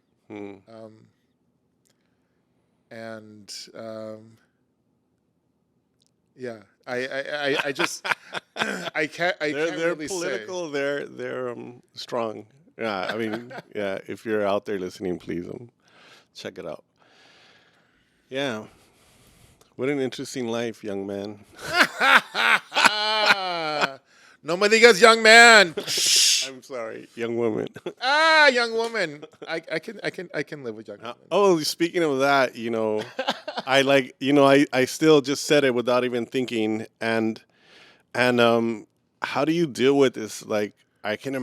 Yeah, I just I can't They're really political. say. They're strong. Yeah, I mean, yeah. If you're out there listening, please check it out. Yeah, what an interesting life, young man. No me digas, young man. I'm sorry, young woman. Young woman. I can live with young women. Oh, speaking of that, I still just said it without even thinking, and how do you deal with this? Like, I can't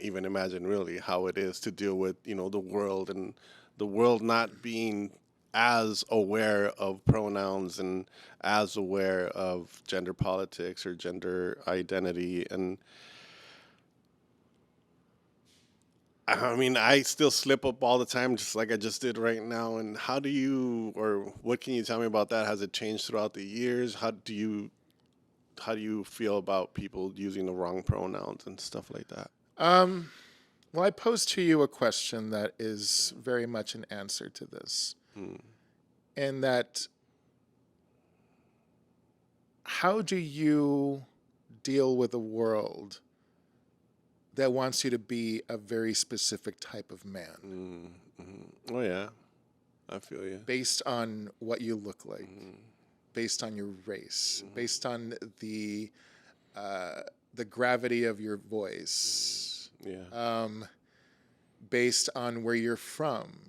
even imagine really how it is to deal with, the world, and the world not being as aware of pronouns and as aware of gender politics or gender identity. And I mean, I still slip up all the time, just like I just did right now. And what can you tell me about that? Has it changed throughout the years? How do you feel about people using the wrong pronouns and stuff like that? Well, I pose to you a question that is very much an answer to this. And that, how do you deal with a world that wants you to be a very specific type of man? Oh, yeah. I feel you. Based on what you look like, based on your race, based on the gravity of your voice, based on where you're from.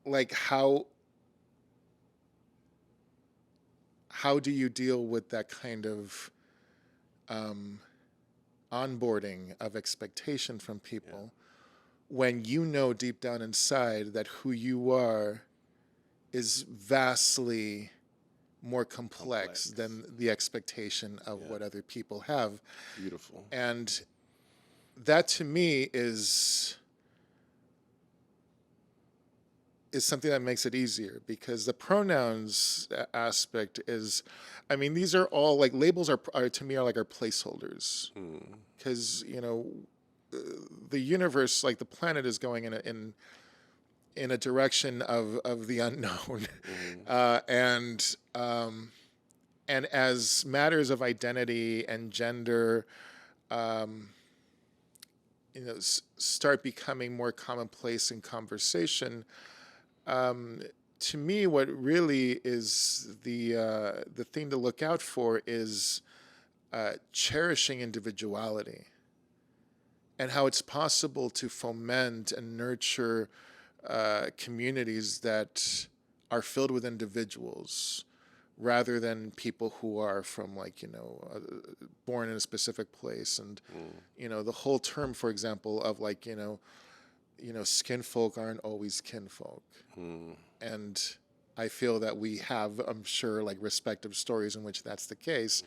Like, how do you deal with that kind of onboarding of expectation from people when you know deep down inside that who you are is vastly more complex than the expectation of what other people have? Beautiful. And that to me is is something that makes it easier, because the pronouns aspect is, I mean, these are all like labels are to me are like our placeholders, because the universe, like the planet, is going in a direction of the unknown, and as matters of identity and gender, start becoming more commonplace in conversation. To me, what really is the thing to look out for is cherishing individuality, and how it's possible to foment and nurture communities that are filled with individuals, rather than people who are from born in a specific place. And the whole term, for example, of skin folk aren't always kinfolk. And I feel that we have, I'm sure, respective stories in which that's the case,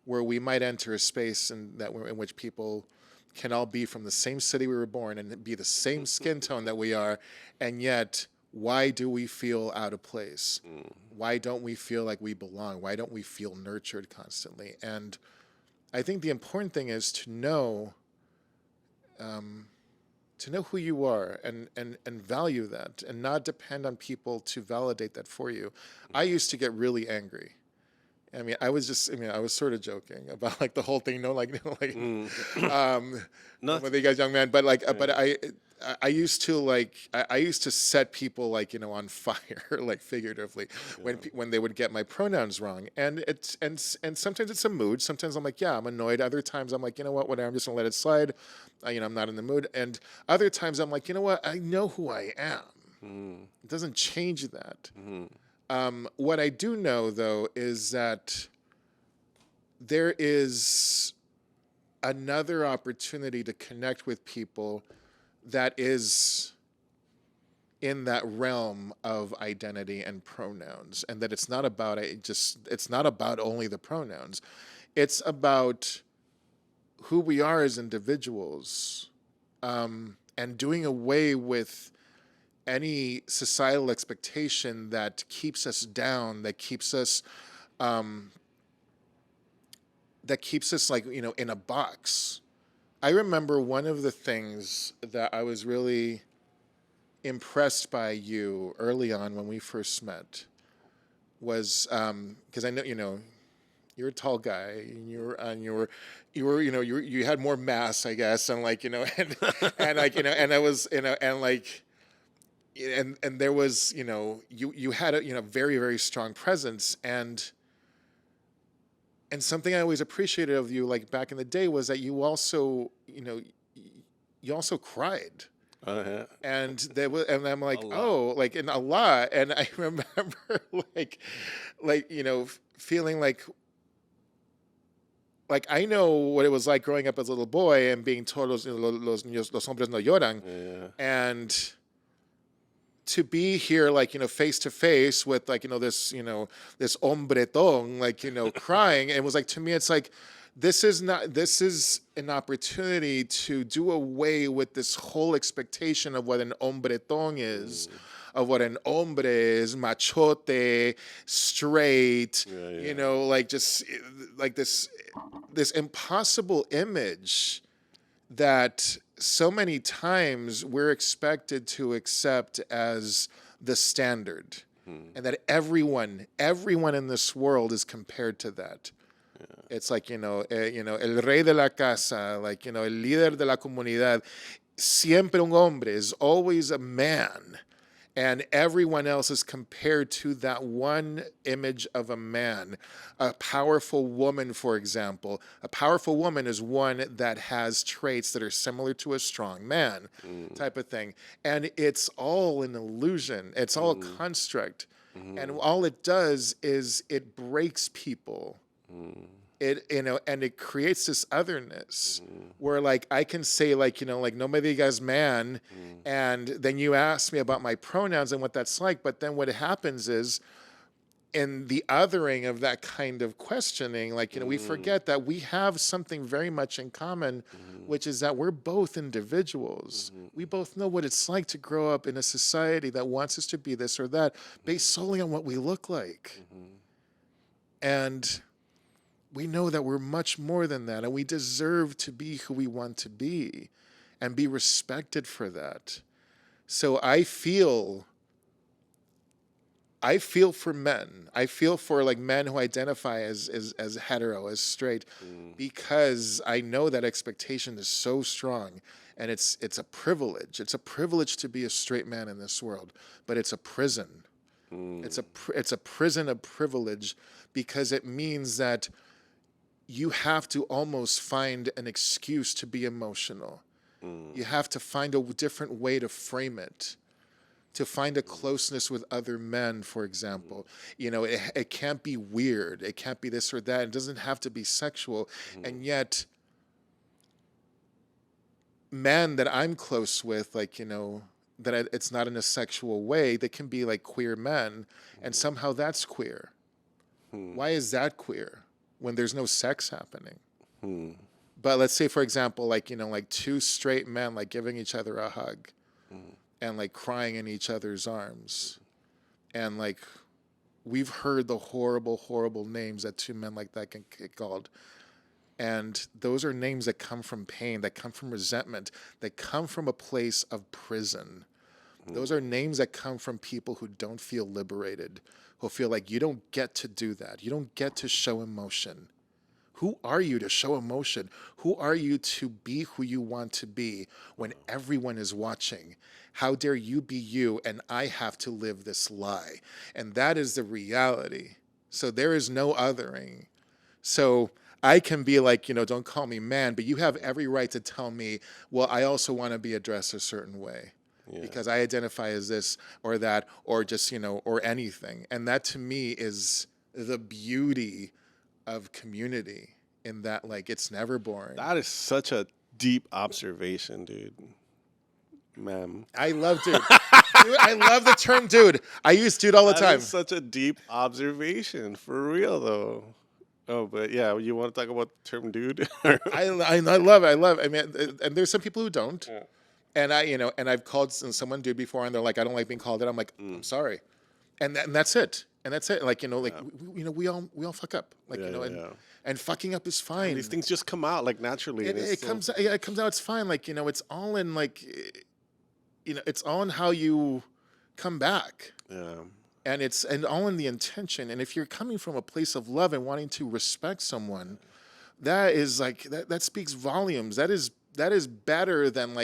where we might enter a space in which people can all be from the same city we were born and be the same skin tone that we are, and yet why do we feel out of place? Why don't we feel like we belong? Why don't we feel nurtured constantly? And I think the important thing is to know who you are, and value that, and not depend on people to validate that for you. I used to get really angry. I was sort of joking about the whole thing, with you guys, young man, but I used to set people on fire, figuratively, when they would get my pronouns wrong, and sometimes it's a mood. Sometimes I'm I'm annoyed. Other times I'm whatever, I'm just gonna let it slide. I'm not in the mood. And other times I'm I know who I am. It doesn't change that. What I do know, though, is that there is another opportunity to connect with people that is in that realm of identity and pronouns, and that it's not about only the pronouns. It's about who we are as individuals, and doing away with any societal expectation that keeps us down, that keeps us in a box. I remember one of the things that I was really impressed by you early on when we first met was because I know you're a tall guy, and you had more mass, I guess, and and there was you had a very, very strong presence, and something I always appreciated of you back in the day was that you also cried. Uh-huh. And I'm and a lot. And I remember feeling I know what it was like growing up as a little boy and being told los hombres no lloran. Yeah. And to be here, face to face with, this hombretón, crying. And it was to me, it's this is an opportunity to do away with this whole expectation of what an hombretón is, of what an hombre is, machote, straight, this impossible image that so many times we're expected to accept as the standard, and that everyone in this world is compared to that. Yeah. It's el rey de la casa, el líder de la comunidad, siempre un hombre, is always a man. And everyone else is compared to that one image of a man. A powerful woman, for example. A powerful woman is one that has traits that are similar to a strong man, type of thing. And it's all an illusion. It's all a construct. And all it does is it breaks people. And it creates this otherness where I can say no me digas man, and then you ask me about my pronouns and what that's like, but then what happens is in the othering of that kind of questioning, like, we forget that we have something very much in common, which is that we're both individuals. We both know what it's like to grow up in a society that wants us to be this or that based solely on what we look like. And we know that we're much more than that, and we deserve to be who we want to be and be respected for that. So I feel for men. I feel for like men who identify as hetero, as straight, because I know that expectation is so strong, and it's a privilege. It's a privilege to be a straight man in this world, but it's a prison. It's a prison of privilege, because it means that you have to almost find an excuse to be emotional. You have to find a different way to frame it, to find a closeness with other men, for example. It can't be weird. It can't be this or that. It doesn't have to be sexual. And yet, men that I'm close with, it's not in a sexual way, they can be like queer men, and somehow that's queer. Why is that queer when there's no sex happening? But let's say, for example, two straight men giving each other a hug and crying in each other's arms, and we've heard the horrible names that two men like that can get called. And those are names that come from pain, that come from resentment, that come from a place of prison. Those are names that come from people who don't feel liberated, who feel like you don't get to do that. You don't get to show emotion. Who are you to show emotion? Who are you to be who you want to be when everyone is watching? How dare you be you and I have to live this lie? And that is the reality. So there is no othering. So I can be don't call me man, but you have every right to tell me, well, I also want to be addressed a certain way. Yeah. Because I identify as this or that, or just, or anything. And that to me is the beauty of community, in that it's never boring. That is such a deep observation, dude. Ma'am. I love dude. Dude, I love the term dude. I use dude all the time. That is such a deep observation, for real though. Oh, but yeah, you want to talk about the term dude? I love it. I mean, and there's some people who don't. Yeah. And and I've called someone dude before, and they're like, I don't like being called it. I'm like, I'm sorry. And that's it. And that's it. We all fuck up. And fucking up is fine. And these things just come out naturally. It comes out. It's fine. It's all in it's all in how you come back. Yeah. And it's all in the intention. And if you're coming from a place of love and wanting to respect someone, that is that speaks volumes. That is better than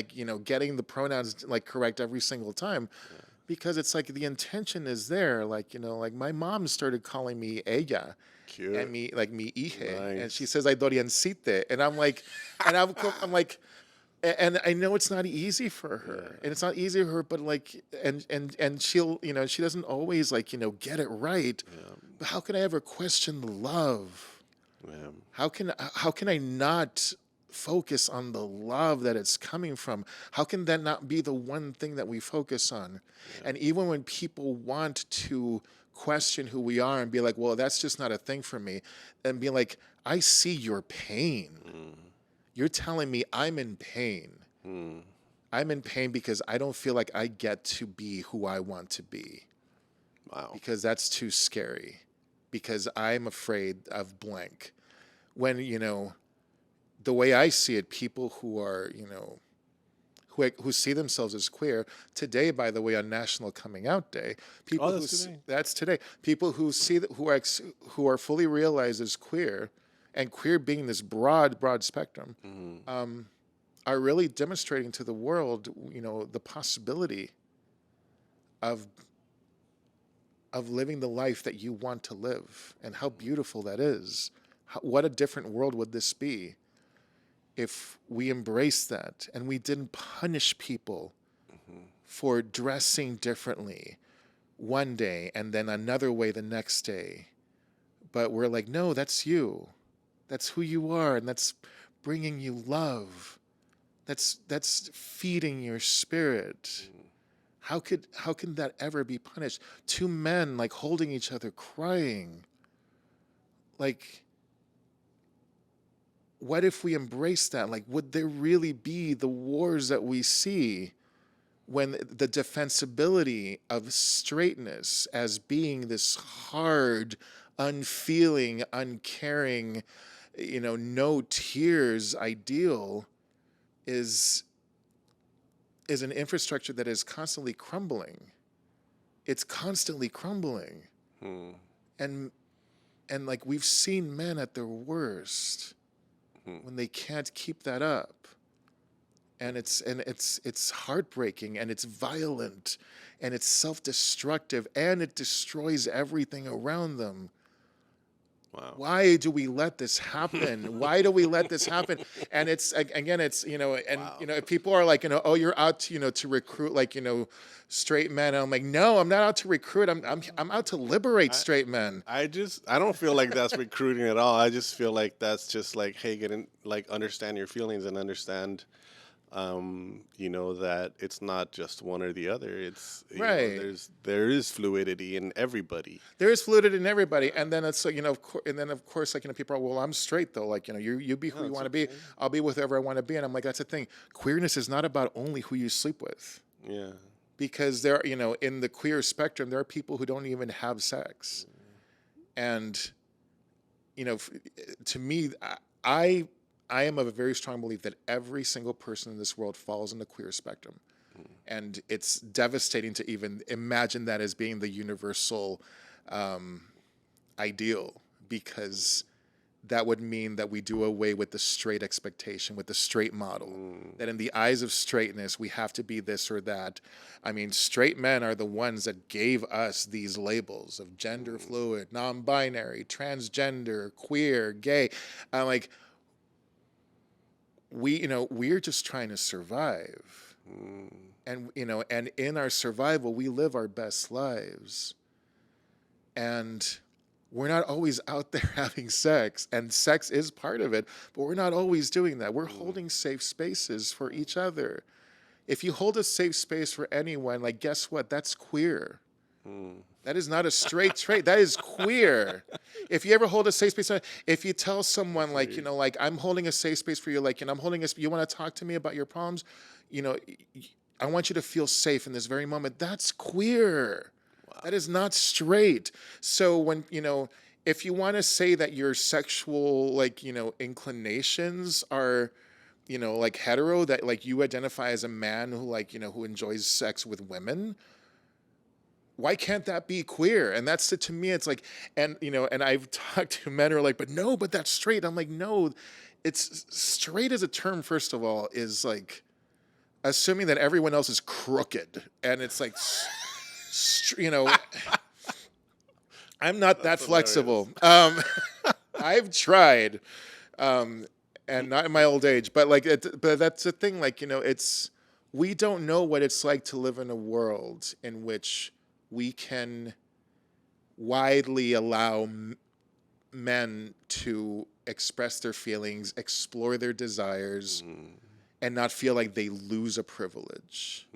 getting the pronouns correct every single time. Yeah. Because it's the intention is there. My mom started calling me ella. Cute. And me mi hija. Nice. And she says, I Dorian Site. And I'm I'm like, and I know it's not easy for her. Yeah. And it's not easy for her, but and she'll, she doesn't always get it right. Yeah. But how can I ever question the love? Yeah. How can I not focus on the love that it's coming from? How can that not be the one thing that we focus on? Yeah. And even when people want to question who we are and be like, well, that's just not a thing for me, and be like, I see your pain. You're telling me I'm in pain. I'm in pain because I don't feel like I get to be who I want to be. Wow. Because that's too scary. Because I'm afraid of blank. When, the way I see it, people who are, who see themselves as queer, today, by the way, on National Coming Out Day, people that's today. People who see who are fully realized as queer, and queer being this broad spectrum, are really demonstrating to the world, the possibility of living the life that you want to live, and how beautiful that is. What a different world would this be if we embraced that and we didn't punish people for dressing differently one day and then another way the next day. But we're like, no, that's you. That's who you are, and that's bringing you love. That's feeding your spirit. How can that ever be punished? Two men like holding each other, crying. Like, what if we embrace that? Like, would there really be the wars that we see when the defensibility of straightness as being this hard, unfeeling, uncaring, no tears ideal is an infrastructure that is constantly crumbling. It's constantly crumbling. And like we've seen men at their worst when they can't keep that up. And it's heartbreaking, and it's violent, and it's self-destructive, and it destroys everything around them. Wow. Why do we let this happen? Why do we let this happen? And it's, again, it's, wow. If people are like, oh, you're out to, to recruit, like, straight men. And I'm like, no, I'm not out to recruit. I'm out to liberate straight men. I don't feel like that's recruiting at all. I just feel like that's just like, hey, understand your feelings and understand, that it's not just one or the other. It's right. There is fluidity in everybody. There is fluidity in everybody, and then it's like of course, like people are, well, I'm straight though. Like you be who you want to be. I'll be with whoever I want to be, and I'm like, that's the thing. Queerness is not about only who you sleep with. Yeah. Because there, in the queer spectrum, there are people who don't even have sex, and to me, I am of a very strong belief that every single person in this world falls in the queer spectrum. And it's devastating to even imagine that as being the universal ideal, because that would mean that we do away with the straight expectation, with the straight model, that in the eyes of straightness, we have to be this or that. I mean, straight men are the ones that gave us these labels of gender fluid, non-binary, transgender, queer, gay. I'm like, we're just trying to survive. And, and in our survival, we live our best lives. And we're not always out there having sex, and sex is part of it, but we're not always doing that. We're holding safe spaces for each other. If you hold a safe space for anyone, like, guess what? That's queer. That is not a straight trait. That is queer. If you ever hold a safe space, if you tell someone like, like, I'm holding a safe space for you, like, I'm holding you want to talk to me about your problems, I want you to feel safe in this very moment. That's queer. Wow. That is not straight. So when, if you want to say that your sexual, like, inclinations are, like hetero, that like you identify as a man who like, who enjoys sex with women, why can't that be queer? And that's to me, it's like, and and I've talked to men who are like, but that's straight. I'm like, no, it's straight as a term, first of all, is like assuming that everyone else is crooked. And it's like, I'm not that flexible. I've tried, and not in my old age, but like, but that's the thing. Like, we don't know what it's like to live in a world in which we can widely allow men to express their feelings, explore their desires, and not feel like they lose a privilege.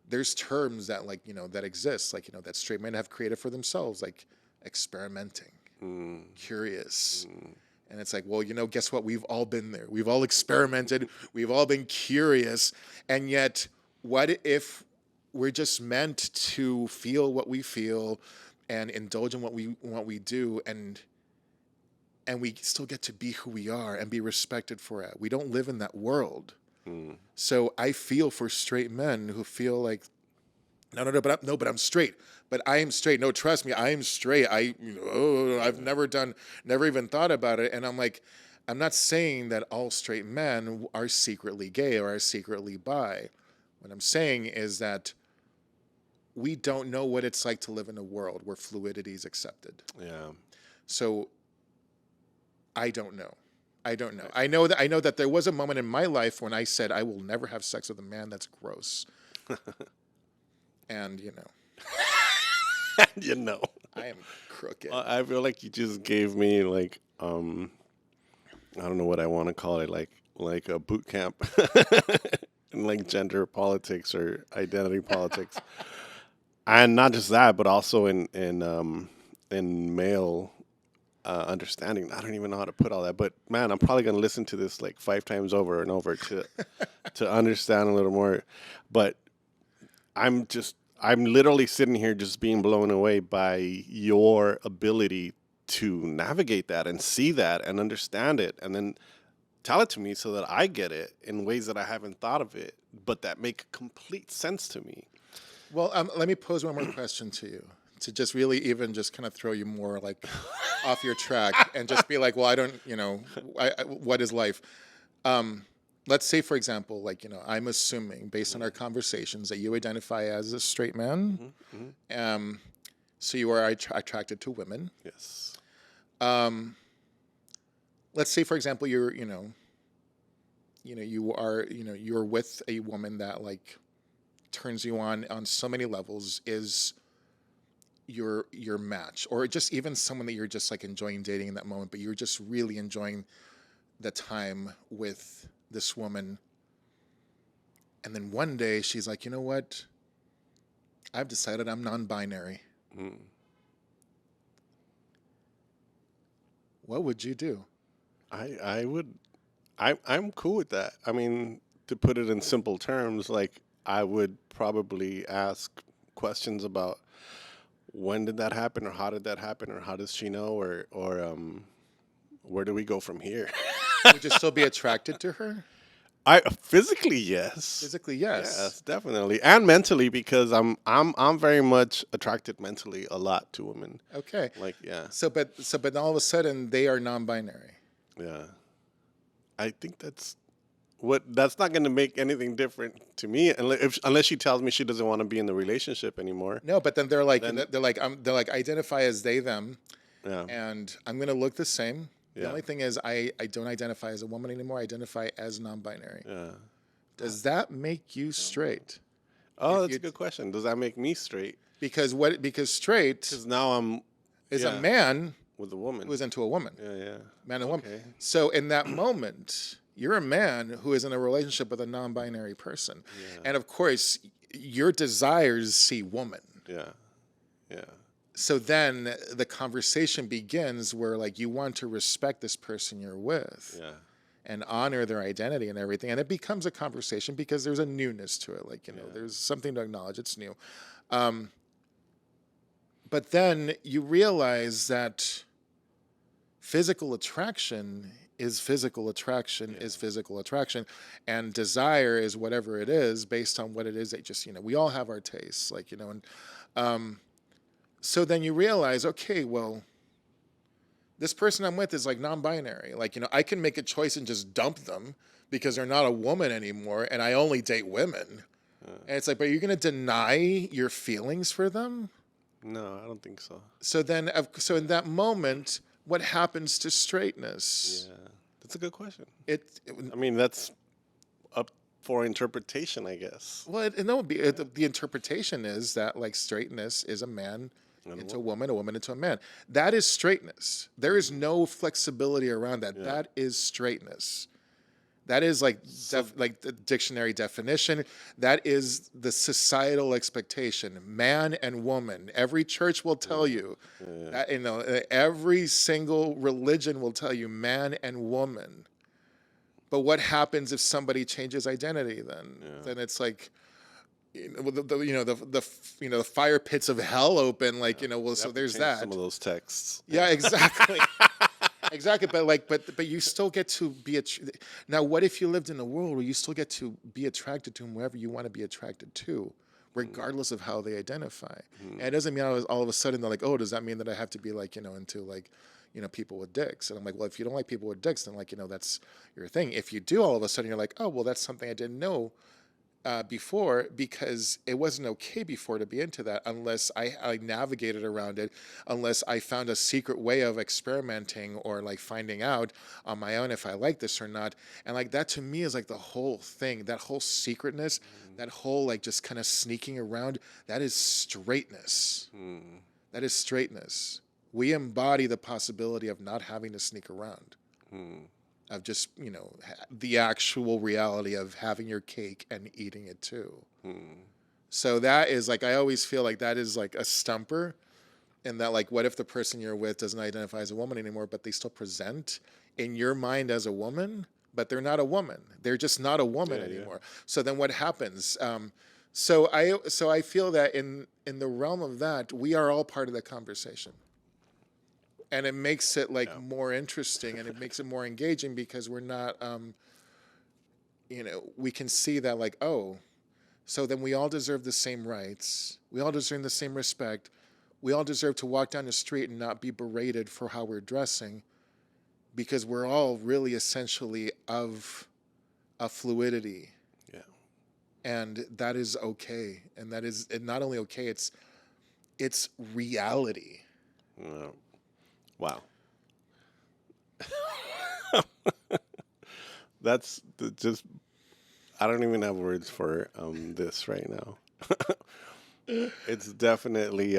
There's terms that like, that exist, like, that straight men have created for themselves, like experimenting, curious. And it's like, well, guess what? We've all been there. We've all experimented. We've all been curious. And yet, what if we're just meant to feel what we feel and indulge in what we do, and we still get to be who we are and be respected for it. We don't live in that world. So I feel for straight men who feel like, but I'm straight. But I am straight. No, trust me, I am straight. I've never even thought about it. And I'm like, I'm not saying that all straight men are secretly gay or are secretly bi. What I'm saying is that we don't know what it's like to live in a world where fluidity is accepted. Yeah. So I don't know. I know that there was a moment in my life when I said I will never have sex with a man. That's gross. And I am crooked. I feel like you just gave me like I don't know what I want to call it, like a boot camp. in like gender politics or identity politics, and not just that, but also in male understanding. I don't even know how to put all that, but man, I'm probably gonna listen to this like 5 times over and over to understand a little more. But I'm literally sitting here just being blown away by your ability to navigate that and see that and understand it and then tell it to me so that I get it in ways that I haven't thought of it, but that make complete sense to me. Well, let me pose one more question to you to just really even just kind of throw you more like off your track and just be like, well, I don't, what is life? Let's say, for example, like, I'm assuming based on our conversations that you identify as a straight man. So you are attracted to women. Yes. Let's say, for example, you're with a woman that like turns you on so many levels, is your match, or just even someone that you're just like enjoying dating in that moment, but you're just really enjoying the time with this woman. And then one day she's like, you know what? I've decided I'm non-binary. What would you do? I'm cool with that. I mean, to put it in simple terms, like I would probably ask questions about when did that happen, or how did that happen, or how does she know, or where do we go from here? Would you still be attracted to her? I physically, yes. Physically, yes. Yes, definitely, and mentally, because I'm very much attracted mentally a lot to women. Okay. Like, yeah. So but all of a sudden they are non-binary. Yeah. I think that's not going to make anything different to me unless she tells me she doesn't want to be in the relationship anymore. No, but then they're like identify as they them, Yeah. and I'm gonna look the same. The Yeah. only thing is I don't identify as a woman anymore. I identify as non-binary. Yeah. Does that make you straight? Oh, that's a good question. Does that make me straight? Because straight Because now I'm is a man with a woman who is into a woman. Yeah. Man and woman. Okay. So in that moment, you're a man who is in a relationship with a non-binary person. Yeah. And of course, your desires see woman. Yeah. Yeah. So then the conversation begins where like you want to respect this person you're with. Yeah. And honor their identity and everything. And it becomes a conversation because there's a newness to it. Like, there's something to acknowledge. It's new. But then you realize that physical attraction is physical attraction is physical attraction, and desire is whatever it is based on what it is that just, we all have our tastes, like, and so then you realize, okay, well, this person I'm with is like non-binary. Like, I can make a choice and just dump them because they're not a woman anymore and I only date women. And it's like, but you're going to deny your feelings for them? No, I don't think so. So in that moment, what happens to straightness? Yeah. That's a good question. I mean, that's up for interpretation, I guess. Well, the interpretation is that like straightness is a man into a woman into a man. That is straightness. There is no flexibility around that. Yeah. That is straightness. That is like the dictionary definition. That is the societal expectation. Man and woman. Every church will tell you that. Every single religion will tell you man and woman. But what happens if somebody changes identity? Then it's like, the fire pits of hell open. Like so there's that. Some of those texts. Yeah, exactly. Exactly, but you still get to be now. What if you lived in a world where you still get to be attracted to whoever you want to be attracted to, regardless of how they identify? And it doesn't mean all of a sudden they're like, oh, does that mean that I have to be like into like people with dicks? And I'm like, well, if you don't like people with dicks, then like that's your thing. If you do, all of a sudden you're like, oh, well, that's something I didn't know before, because it wasn't okay before to be into that unless I navigated around it, unless I found a secret way of experimenting or like finding out on my own if I like this or not. And like that to me is like the whole thing, that whole secretness, that whole like just kind of sneaking around, that is straightness. That is straightness. We embody the possibility of not having to sneak around. of just, the actual reality of having your cake and eating it too. So that is like, I always feel like that is like a stumper, and that like, what if the person you're with doesn't identify as a woman anymore, but they still present in your mind as a woman, but they're not a woman. They're just not a woman anymore. So then what happens? So I feel that in the realm of that, we are all part of the conversation. And it makes it like more interesting, and it makes it more engaging, because we're not, we can see that like, oh, so then we all deserve the same rights. We all deserve the same respect. We all deserve to walk down the street and not be berated for how we're dressing, because we're all really essentially of a fluidity. Yeah. And that is okay. And that is not only okay, it's reality. Wow. That's just, I don't even have words for this right now. It's definitely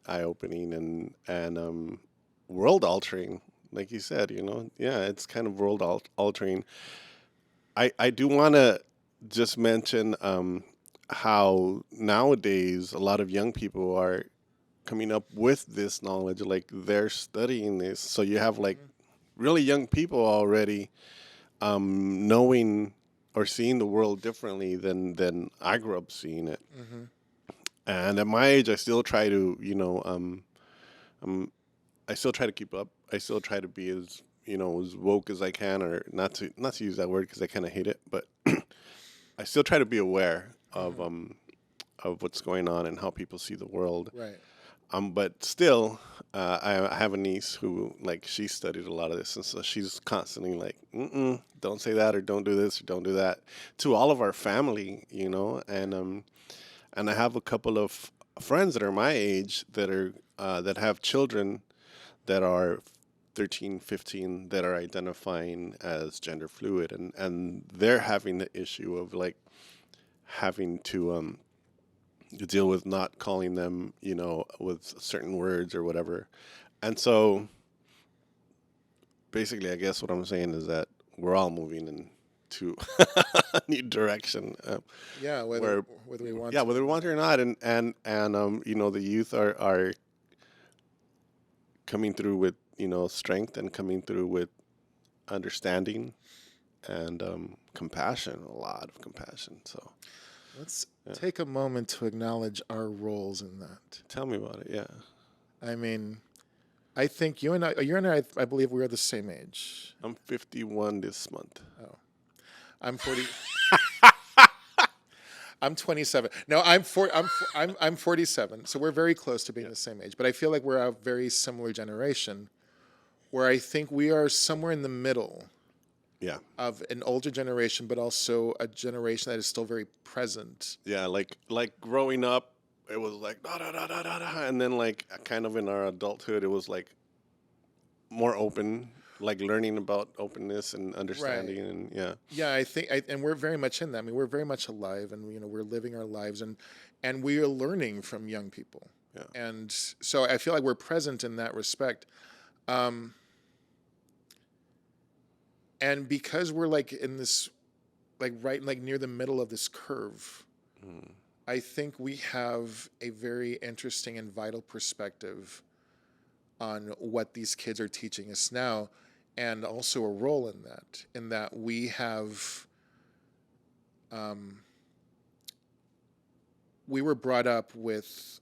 eye-opening and world-altering, like you said. Yeah, it's kind of world-altering. I do want to just mention how nowadays a lot of young people are coming up with this knowledge, like they're studying this. So you have like really young people already knowing or seeing the world differently than I grew up seeing it. And at my age, I still try to, I still try to keep up. I still try to be as, as woke as I can, or not to use that word because I kind of hate it, but I still try to be aware of what's going on and how people see the world. Right. But still, I have a niece who, like, she studied a lot of this, and so she's constantly like, don't say that, or don't do this, or don't do that, to all of our family, and I have a couple of friends that are my age that are that have children that are 13, 15 that are identifying as gender fluid, and they're having the issue of like having to deal with not calling them, with certain words or whatever. And so basically, I guess what I'm saying is that we're all moving into a new direction. Whether we want to. Yeah, whether we want to or not. And the youth are coming through with, strength, and coming through with understanding and compassion, a lot of compassion. So let's take a moment to acknowledge our roles in that. Tell me about it. Yeah. I mean, I think you and I, I believe we are the same age. I'm 51 this month. Oh, I'm 40. I'm 27. No, I'm 47. So we're very close to being the same age. But I feel like we're a very similar generation, where I think we are somewhere in the middle. Yeah. Of an older generation, but also a generation that is still very present. Yeah, like growing up, it was like da da da da da da, and then like kind of in our adulthood, it was like more open, like learning about openness and understanding, Right. and yeah. Yeah, I think, and we're very much in that. I mean, we're very much alive, and we're living our lives, and we are learning from young people. Yeah. And so I feel like we're present in that respect. And because we're like in this, like right, like near the middle of this curve, I think we have a very interesting and vital perspective on what these kids are teaching us now, and also a role in that we have, we were brought up with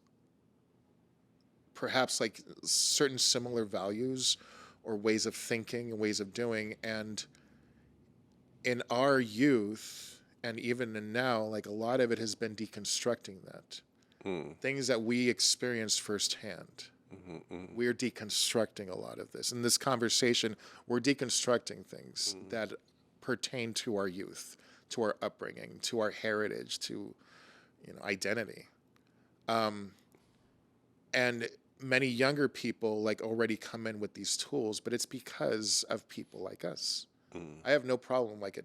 perhaps like certain similar values or ways of thinking and ways of doing. And in our youth, and even in now, like a lot of it has been deconstructing that. Things that we experienced firsthand. We're deconstructing a lot of this. In this conversation, we're deconstructing things that pertain to our youth, to our upbringing, to our heritage, to identity. And many younger people like already come in with these tools, but it's because of people like us. I have no problem like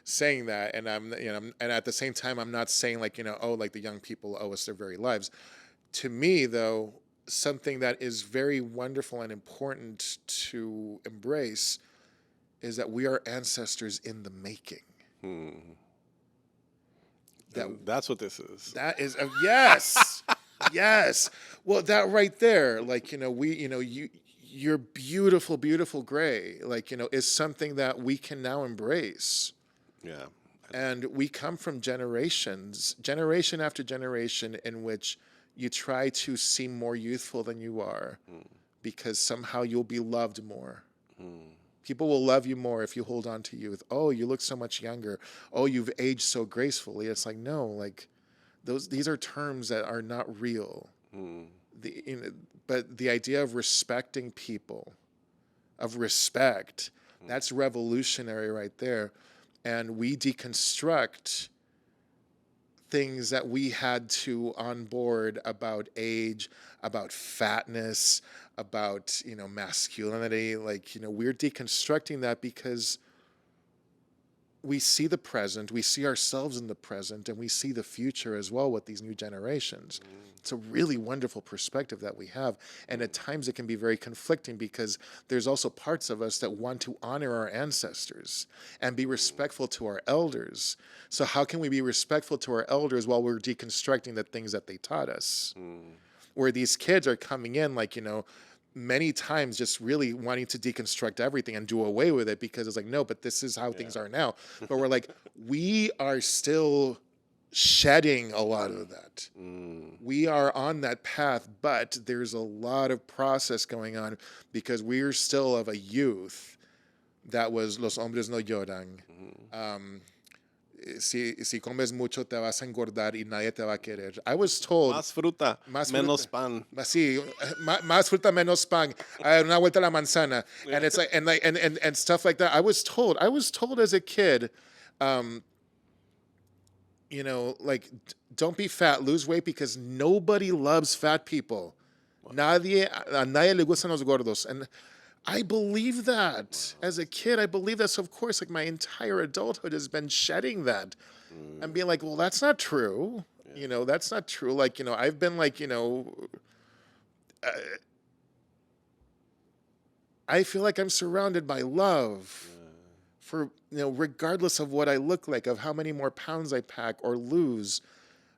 saying that, and and at the same time I'm not saying like like the young people owe us their very lives. To me though, something that is very wonderful and important to embrace is that we are ancestors in the making. That's what this is. That is yes, yes. Well, that right there, like your beautiful, beautiful gray, like is something that we can now embrace. Yeah. And we come from generations, generation after generation, in which you try to seem more youthful than you are, because somehow you'll be loved more. People will love you more if you hold on to youth. Oh, you look so much younger. Oh, you've aged so gracefully. It's like, no, like these are terms that are not real. But the idea of respecting people, of respect, that's revolutionary right there. And we deconstruct things that we had to onboard about age, about fatness, about masculinity. Like we're deconstructing that because we see the present, we see ourselves in the present, and we see the future as well with these new generations. It's a really wonderful perspective that we have. And at times it can be very conflicting because there's also parts of us that want to honor our ancestors and be respectful to our elders. So how can we be respectful to our elders while we're deconstructing the things that they taught us? Where these kids are coming in like, many times just really wanting to deconstruct everything and do away with it because it's like, no, but this is how things are now. But we're like, we are still shedding a lot of that. We are on that path, but there's a lot of process going on because we're still of a youth that was los hombres no lloran. Si comes mucho te vas a engordar y nadie te va a querer. I was told... Más fruta, menos pan. Sí, más fruta, menos pan. Una vuelta a la manzana. And it's like, and stuff like that. I was told as a kid, like, don't be fat, lose weight because nobody loves fat people. A nadie le gustan los gordos. And I believe that as a kid. I believe that. So of course, like my entire adulthood has been shedding that and being like, well, that's not true. That's not true. Like, I've been like, I feel like I'm surrounded by love for, regardless of what I look like, of how many more pounds I pack or lose,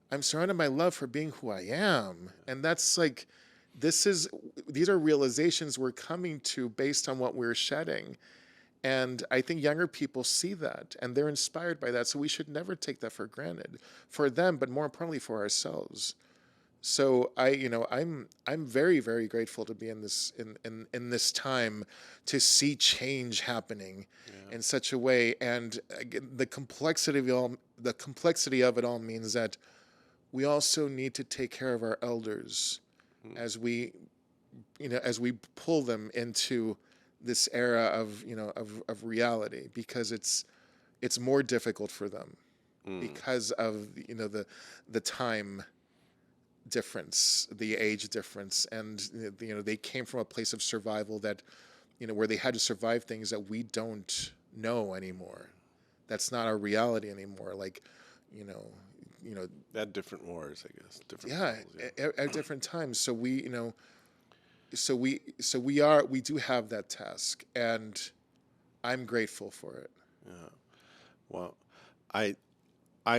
I'm surrounded by love for being who I am. And that's like, these are realizations we're coming to based on what we're shedding. And I think younger people see that and they're inspired by that. So we should never take that for granted for them, but more importantly for ourselves. So I'm very, very grateful to be in this time to see change happening in such a way. And the complexity of it all means that we also need to take care of our elders as we pull them into this era of reality, because it's more difficult for them because of the time difference, the age difference, and they came from a place of survival that where they had to survive things that we don't know anymore. That's not our reality anymore. Like at different wars, I guess. At different times. So we do have that task, and I'm grateful for it. Yeah. Well, I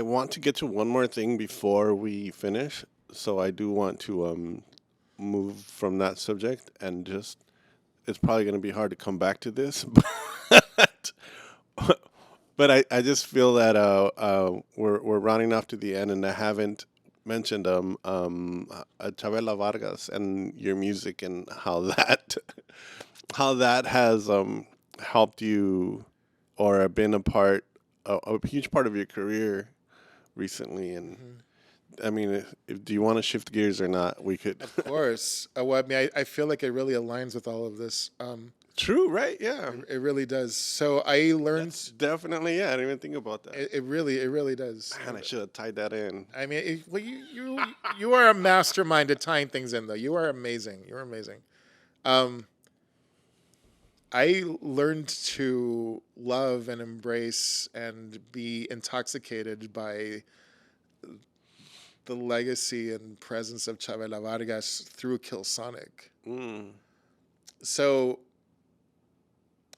want to get to one more thing before we finish. So I do want to move from that subject, and just it's probably going to be hard to come back to this, but I just feel that we're running off to the end, and I haven't mentioned Chavela Vargas and your music and how that has helped you or been a huge part of your career recently. And I mean, do you want to shift gears or not? We could. Of course. Well, I mean, I feel like it really aligns with all of this. True, right? Yeah. It really does. So I learned... That's definitely, yeah. I didn't even think about that. It really does. Man, I should have tied that in. I mean, you are a mastermind at tying things in, though. You are amazing. You're amazing. I learned to love and embrace and be intoxicated by the legacy and presence of Chavela Vargas through Kill Sonic. So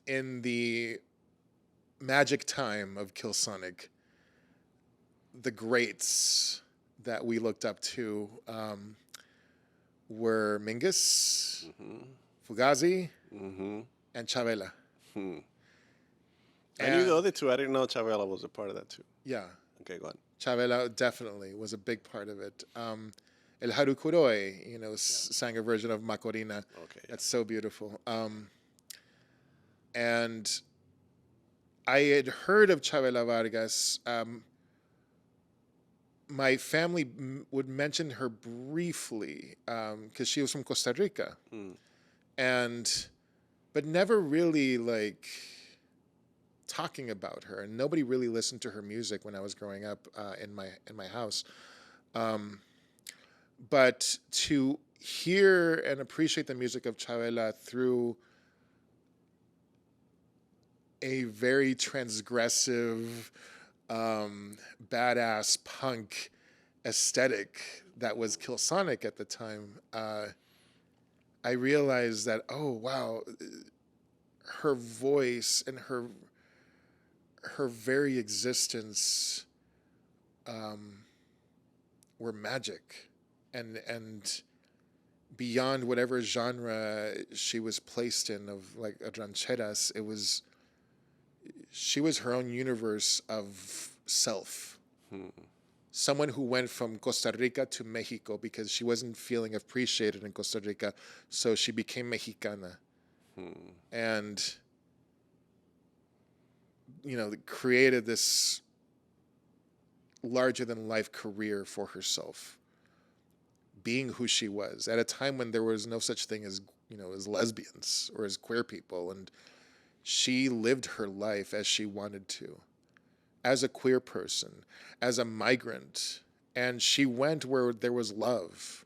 in the magic time of Kilsonic, the greats that we looked up to were Mingus, Fugazi, and Chavela. I knew the other two. I didn't know Chavela was a part of that too. Yeah, Okay, go on. Chavela definitely was a big part of it. El Harukuroi, sang a version of Macorina. Okay, yeah. That's so beautiful. And I had heard of Chavela Vargas. My family would mention her briefly because she was from Costa Rica, but never really like talking about her, and nobody really listened to her music when I was growing up in my house. But to hear and appreciate the music of Chavela through a very transgressive, badass punk aesthetic that was Kilsonic at the time, I realized that, oh wow, her voice and her very existence were magic, and beyond whatever genre she was placed in, of like rancheras, she was her own universe of self. Someone who went from Costa Rica to Mexico because she wasn't feeling appreciated in Costa Rica, so she became Mexicana. And created this larger than life career for herself, being who she was at a time when there was no such thing as as lesbians or as queer people, and she lived her life as she wanted to, as a queer person, as a migrant, and she went where there was love,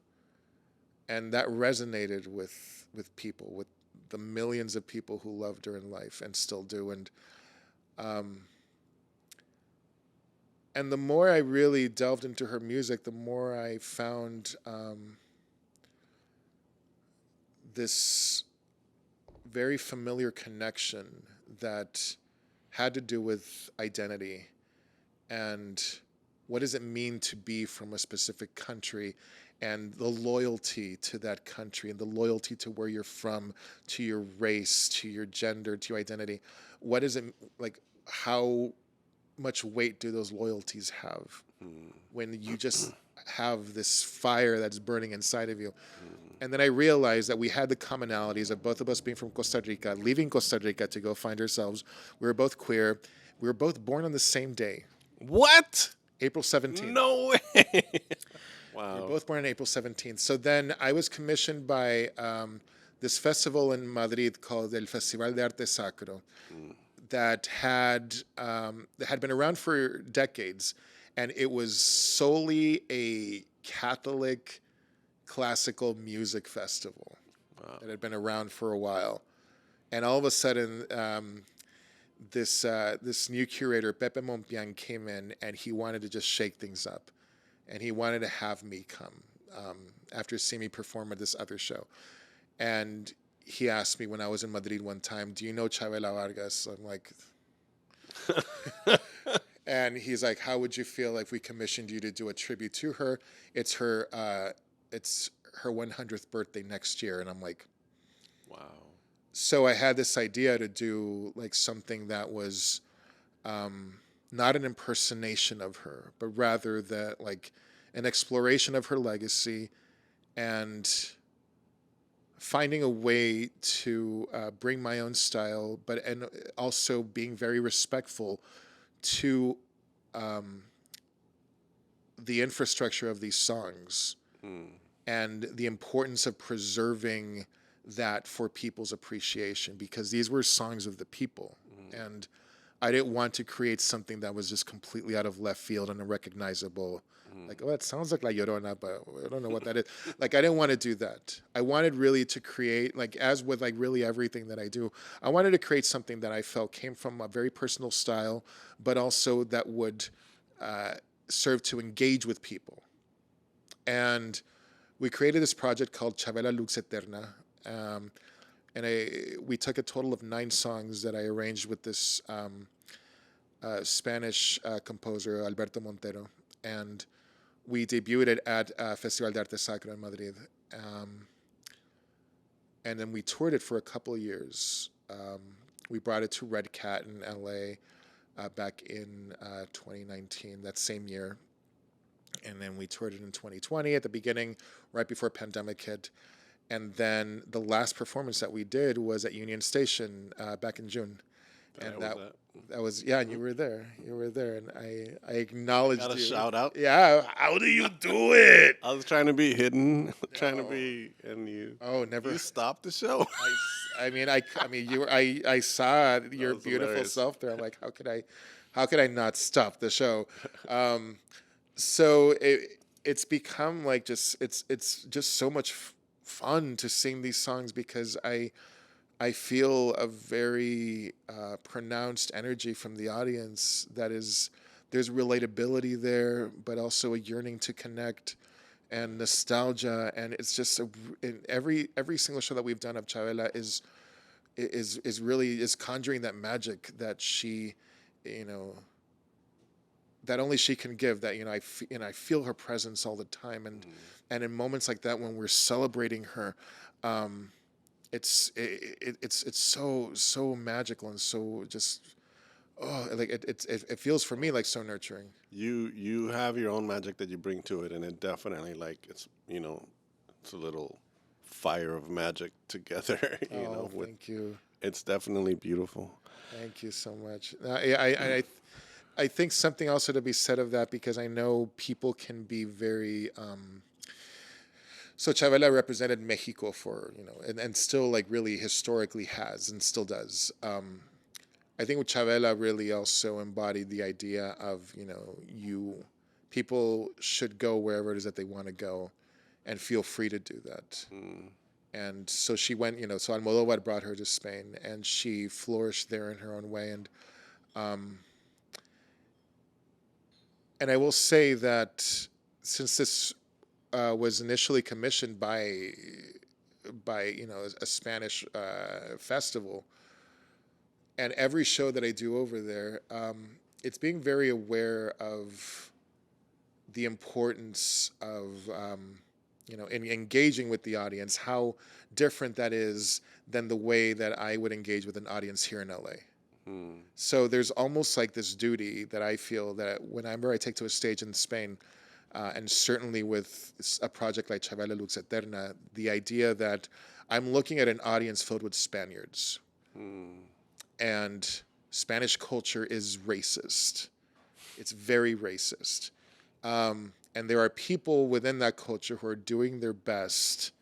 and that resonated with people, with the millions of people who loved her in life and still do. And the more I really delved into her music, the more I found this very familiar connection that had to do with identity and what does it mean to be from a specific country, and the loyalty to that country and the loyalty to where you're from, to your race, to your gender, to your identity. What is it like? How much weight do those loyalties have when you just have this fire that's burning inside of you? And then I realized that we had the commonalities of both of us being from Costa Rica, leaving Costa Rica to go find ourselves. We were both queer. We were both born on the same day. What? April 17th. No way. Wow. We were both born on April 17th. So then I was commissioned by this festival in Madrid called El Festival de Arte Sacro that had been around for decades, and it was solely a Catholic classical music festival that had been around for a while. And all of a sudden, this new curator, Pepe Mompian, came in, and he wanted to just shake things up. And he wanted to have me come after seeing me perform at this other show. And he asked me when I was in Madrid one time, do you know Chavela Vargas? I'm like... And he's like, how would you feel if we commissioned you to do a tribute to her? It's her 100th birthday next year. And I'm like, wow. So I had this idea to do like something that was not an impersonation of her, but rather that like an exploration of her legacy and finding a way to bring my own style, and also being very respectful to the infrastructure of these songs and the importance of preserving that for people's appreciation, because these were songs of the people. And I didn't want to create something that was just completely out of left field and unrecognizable. Like, oh, that sounds like La Llorona, but I don't know what that is. Like, I didn't want to do that. I wanted really to create, like, as with like really everything that I do, I wanted to create something that I felt came from a very personal style, but also that would serve to engage with people. And we created this project called Chavela Lux Eterna. And we took a total of 9 songs that I arranged with this Spanish composer Alberto Montero, and we debuted it at Festival de Arte Sacro in Madrid, and then we toured it for a couple of years. We brought it to Red Cat in LA back in 2019, that same year, and then we toured it in 2020 at the beginning, right before pandemic hit. And then the last performance that we did was at Union Station back in June. And that was and you were there. You were there, and I acknowledged Got a you. shout out. Yeah, how do you do it? I was trying to be hidden, trying to be, and you. Oh, never. You stopped the show. I mean, you were. I saw your beautiful hilarious. self there. I'm like, how could I not stop the show? So it's become like it's just so much fun to sing these songs because I feel a very pronounced energy from the audience that is, there's relatability there, but also a yearning to connect and nostalgia. And it's just in every single show that we've done of Chavela is really conjuring that magic that she, that only she can give. That I feel her presence all the time, and in moments like that when we're celebrating her. It's so magical and so just like it feels for me like so nurturing. You have your own magic that you bring to it, and it definitely like it's a little fire of magic together. Thank you. It's definitely beautiful. Thank you so much. I think something also to be said of that, because I know people can be very. So Chavela represented Mexico for, and still like really historically has and still does. I think with Chavela really also embodied the idea of, people should go wherever it is that they want to go and feel free to do that. And so she went, so Almodóvar brought her to Spain and she flourished there in her own way. And I will say that since this was initially commissioned by a Spanish festival, and every show that I do over there, it's being very aware of the importance of in engaging with the audience, how different that is than the way that I would engage with an audience here in LA. So there's almost like this duty that I feel that whenever I take to a stage in Spain. And certainly with a project like Chavela Lux Eterna, the idea that I'm looking at an audience filled with Spaniards. And Spanish culture is racist. It's very racist. And there are people within that culture who are doing their best,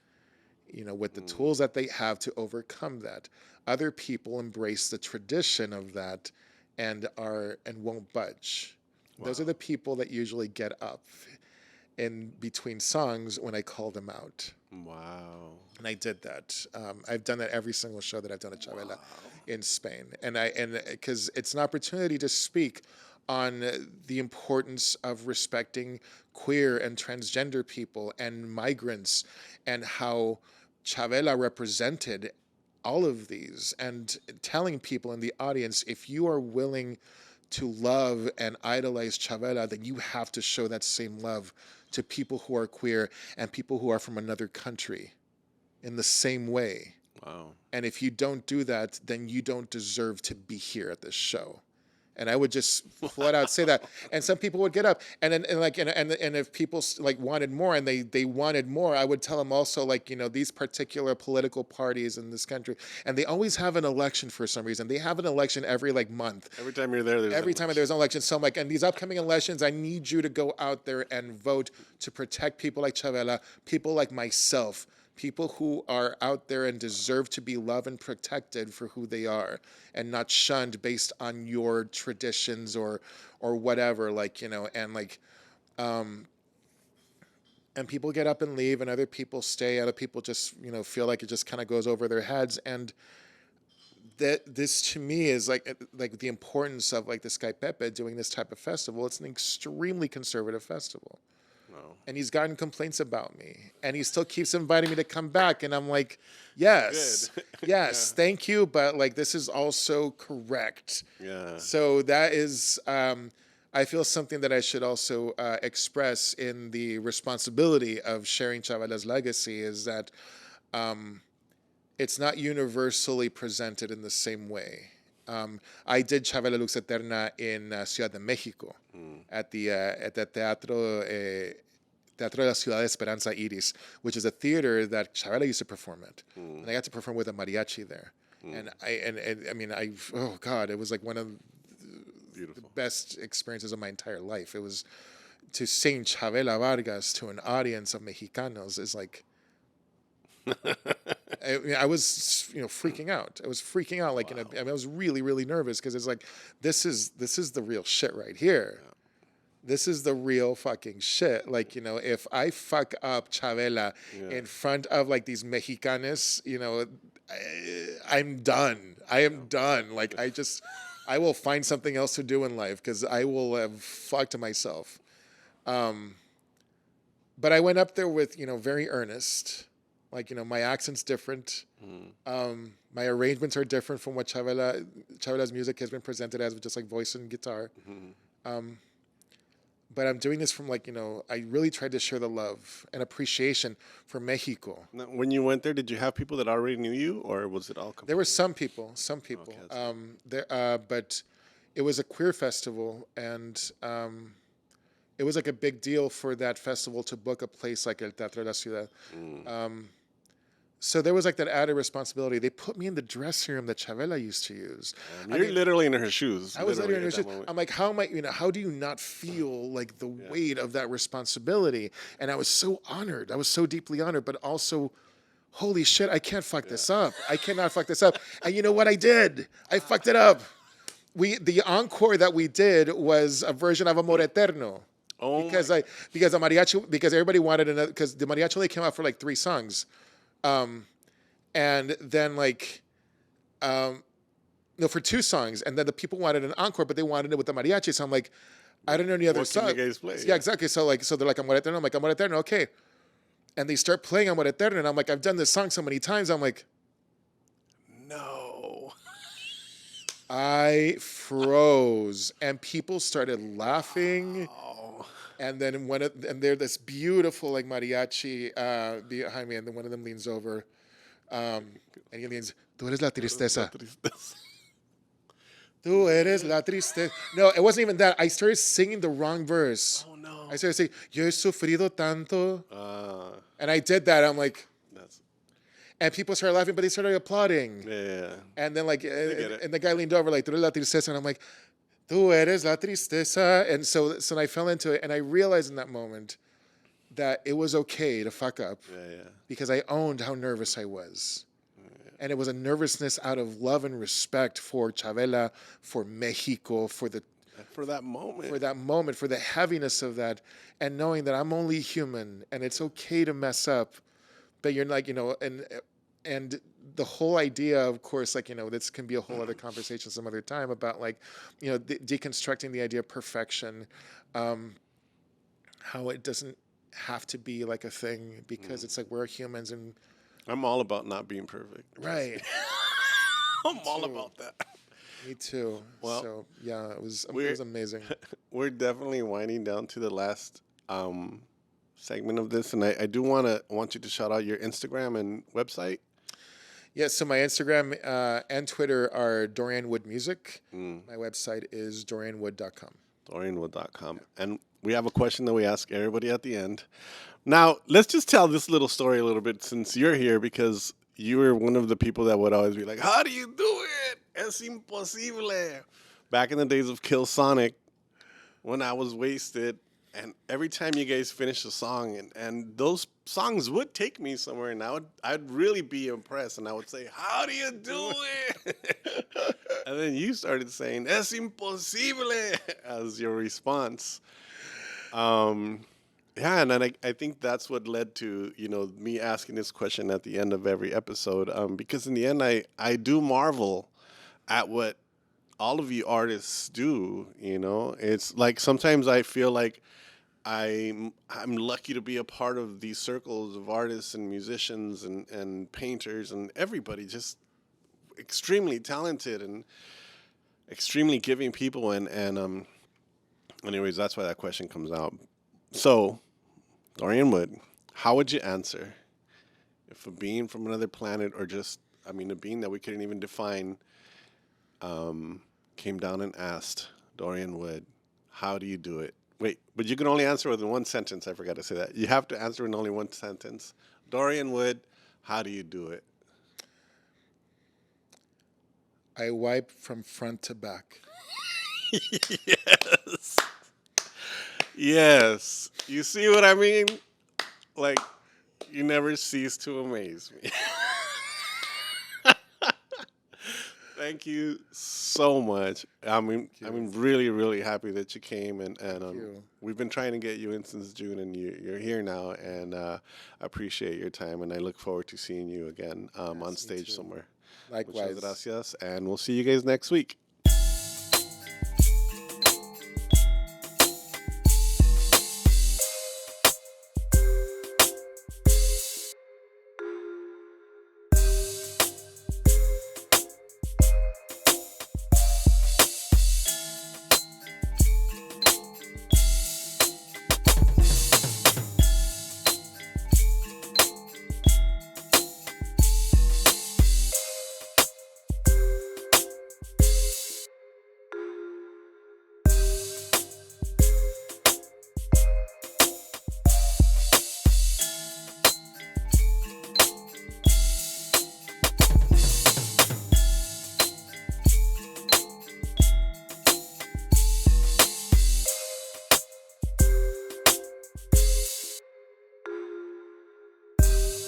with the tools that they have to overcome that. Other people embrace the tradition of that and won't budge. Wow. Those are the people that usually get up in between songs when I call them out. Wow. And I did that. I've done that every single show that I've done at Chavela in Spain. And because it's an opportunity to speak on the importance of respecting queer and transgender people and migrants, and how Chavela represented all of these, and telling people in the audience, if you are willing to love and idolize Chavela, then you have to show that same love to people who are queer and people who are from another country in the same way. Wow. And if you don't do that, then you don't deserve to be here at this show. And I would just flat out say that. And some people would get up, and if people like wanted more, and they wanted more, I would tell them also, like, these particular political parties in this country, and they always have an election for some reason. They have an election every month. Every time you're there, there's an election. So I'm like, and these upcoming elections, I need you to go out there and vote to protect people like Chavela, people like myself, people who are out there and deserve to be loved and protected for who they are, and not shunned based on your traditions or whatever, and people get up and leave, and other people stay. Other people just, feel like it just kind of goes over their heads. And that this to me is like the importance of like the Sky Pepe doing this type of festival. It's an extremely conservative festival. No. And he's gotten complaints about me, and he still keeps inviting me to come back. And I'm like, yes, Good. yes, thank you. But like, this is also correct. Yeah. So that is, I feel something that I should also express in the responsibility of sharing Chavela's legacy is that it's not universally presented in the same way. I did Chavela Lux Eterna in Ciudad de Mexico at the Teatro de la Ciudad de Esperanza Iris, which is a theater that Chavela used to perform at. And I got to perform with a mariachi there. And I mean, oh God, it was like one of the best experiences of my entire life. It was to sing Chavela Vargas to an audience of Mexicanos is like, I was, freaking out. I was freaking out. Like, I was really, really nervous because it's like, this is the real shit right here. Yeah. This is the real fucking shit. Like, if I fuck up Chavela in front of like these Mexicanos, I'm done. I am done. Like, I will find something else to do in life because I will have fucked myself. But I went up there with, very earnest. Like, my accent's different. My arrangements are different from what Chavela's music has been presented as, with just like voice and guitar. But I'm doing this from like, I really tried to share the love and appreciation for Mexico. Now, when you went there, did you have people that already knew you, or was it all? There were some people. Okay, but it was a queer festival, and it was like a big deal for that festival to book a place like El Teatro de la Ciudad. So there was like that added responsibility. They put me in the dressing room that Chavela used to use. You're literally in her shoes. I was literally in her shoes. I'm like, how am I, how do you not feel like the weight of that responsibility? And I was so honored. I was so deeply honored, but also, holy shit, I can't fuck this up. I cannot fuck this up. And you know what I did? I fucked it up. The encore that we did was a version of Amor Eterno. Oh, because the mariachi, because everybody wanted another, because the mariachi only came out for like 3 songs. And then for 2 songs, and then the people wanted an encore, but they wanted it with the mariachi. So I'm like, I don't know any other song. What can you guys play? Yeah, exactly. So they're like, Amor Eterno. I'm like, Amor Eterno, okay. And they start playing Amor Eterno, and I'm like, I've done this song so many times. I'm like, no. I froze, and people started laughing. Oh. And then they're this beautiful like mariachi behind me, and then one of them leans over, and he leans, "Tú eres la tristeza." Tú eres la tristeza. No, it wasn't even that. I started singing the wrong verse. Oh no! I started saying, "Yo he sufrido tanto," and I did that. I'm like, and people started laughing, but they started applauding. Yeah. And then and the guy leaned over like, "Tú eres la tristeza," and I'm like, Tú eres la tristeza. And so I fell into it, and I realized in that moment that it was okay to fuck up because I owned how nervous I was. And it was a nervousness out of love and respect for Chavela, for Mexico, for that moment, for the heaviness of that, and knowing that I'm only human and it's okay to mess up, but you're like, and the whole idea, of course, like, this can be a whole other conversation some other time about like, deconstructing the idea of perfection, how it doesn't have to be like a thing because it's like we're humans and I'm all about not being perfect. Right. I'm all about that. Me too. Well, so yeah, it was amazing. We're definitely winding down to the last segment of this, and I do want you to shout out your Instagram and website. Yeah, so my Instagram and Twitter are Dorian Wood Music. My website is dorianwood.com. Dorianwood.com. And we have a question that we ask everybody at the end. Now, let's just tell this little story a little bit since you're here, because you were one of the people that would always be like, how do you do it? Es imposible. Back in the days of Kill Sonic, when I was wasted, and every time you guys finish a song, and those songs would take me somewhere, and I'd really be impressed, and I would say, how do you do it? And then you started saying, es imposible, as your response. Yeah, and then I think that's what led to, me asking this question at the end of every episode, because in the end, I do marvel at what all of you artists do, It's like sometimes I feel like I'm lucky to be a part of these circles of artists and musicians and painters and everybody, just extremely talented and extremely giving people. And anyways, that's why that question comes out. So, Dorian Wood, how would you answer if a being from another planet, or just, I mean, a being that we couldn't even define, came down and asked Dorian Wood, how do you do it? Wait, but you can only answer within one sentence. I forgot to say that. You have to answer in only one sentence. Dorian Wood, how do you do it? I wipe from front to back. Yes. Yes. You see what I mean? Like, you never cease to amaze me. Thank you so much. I'm really, really happy that you came, and you. we've been trying to get you in since June, and you're here now, and I appreciate your time, and I look forward to seeing you again on me stage too. somewhere. Likewise. Muchas gracias, and we'll see you guys next week.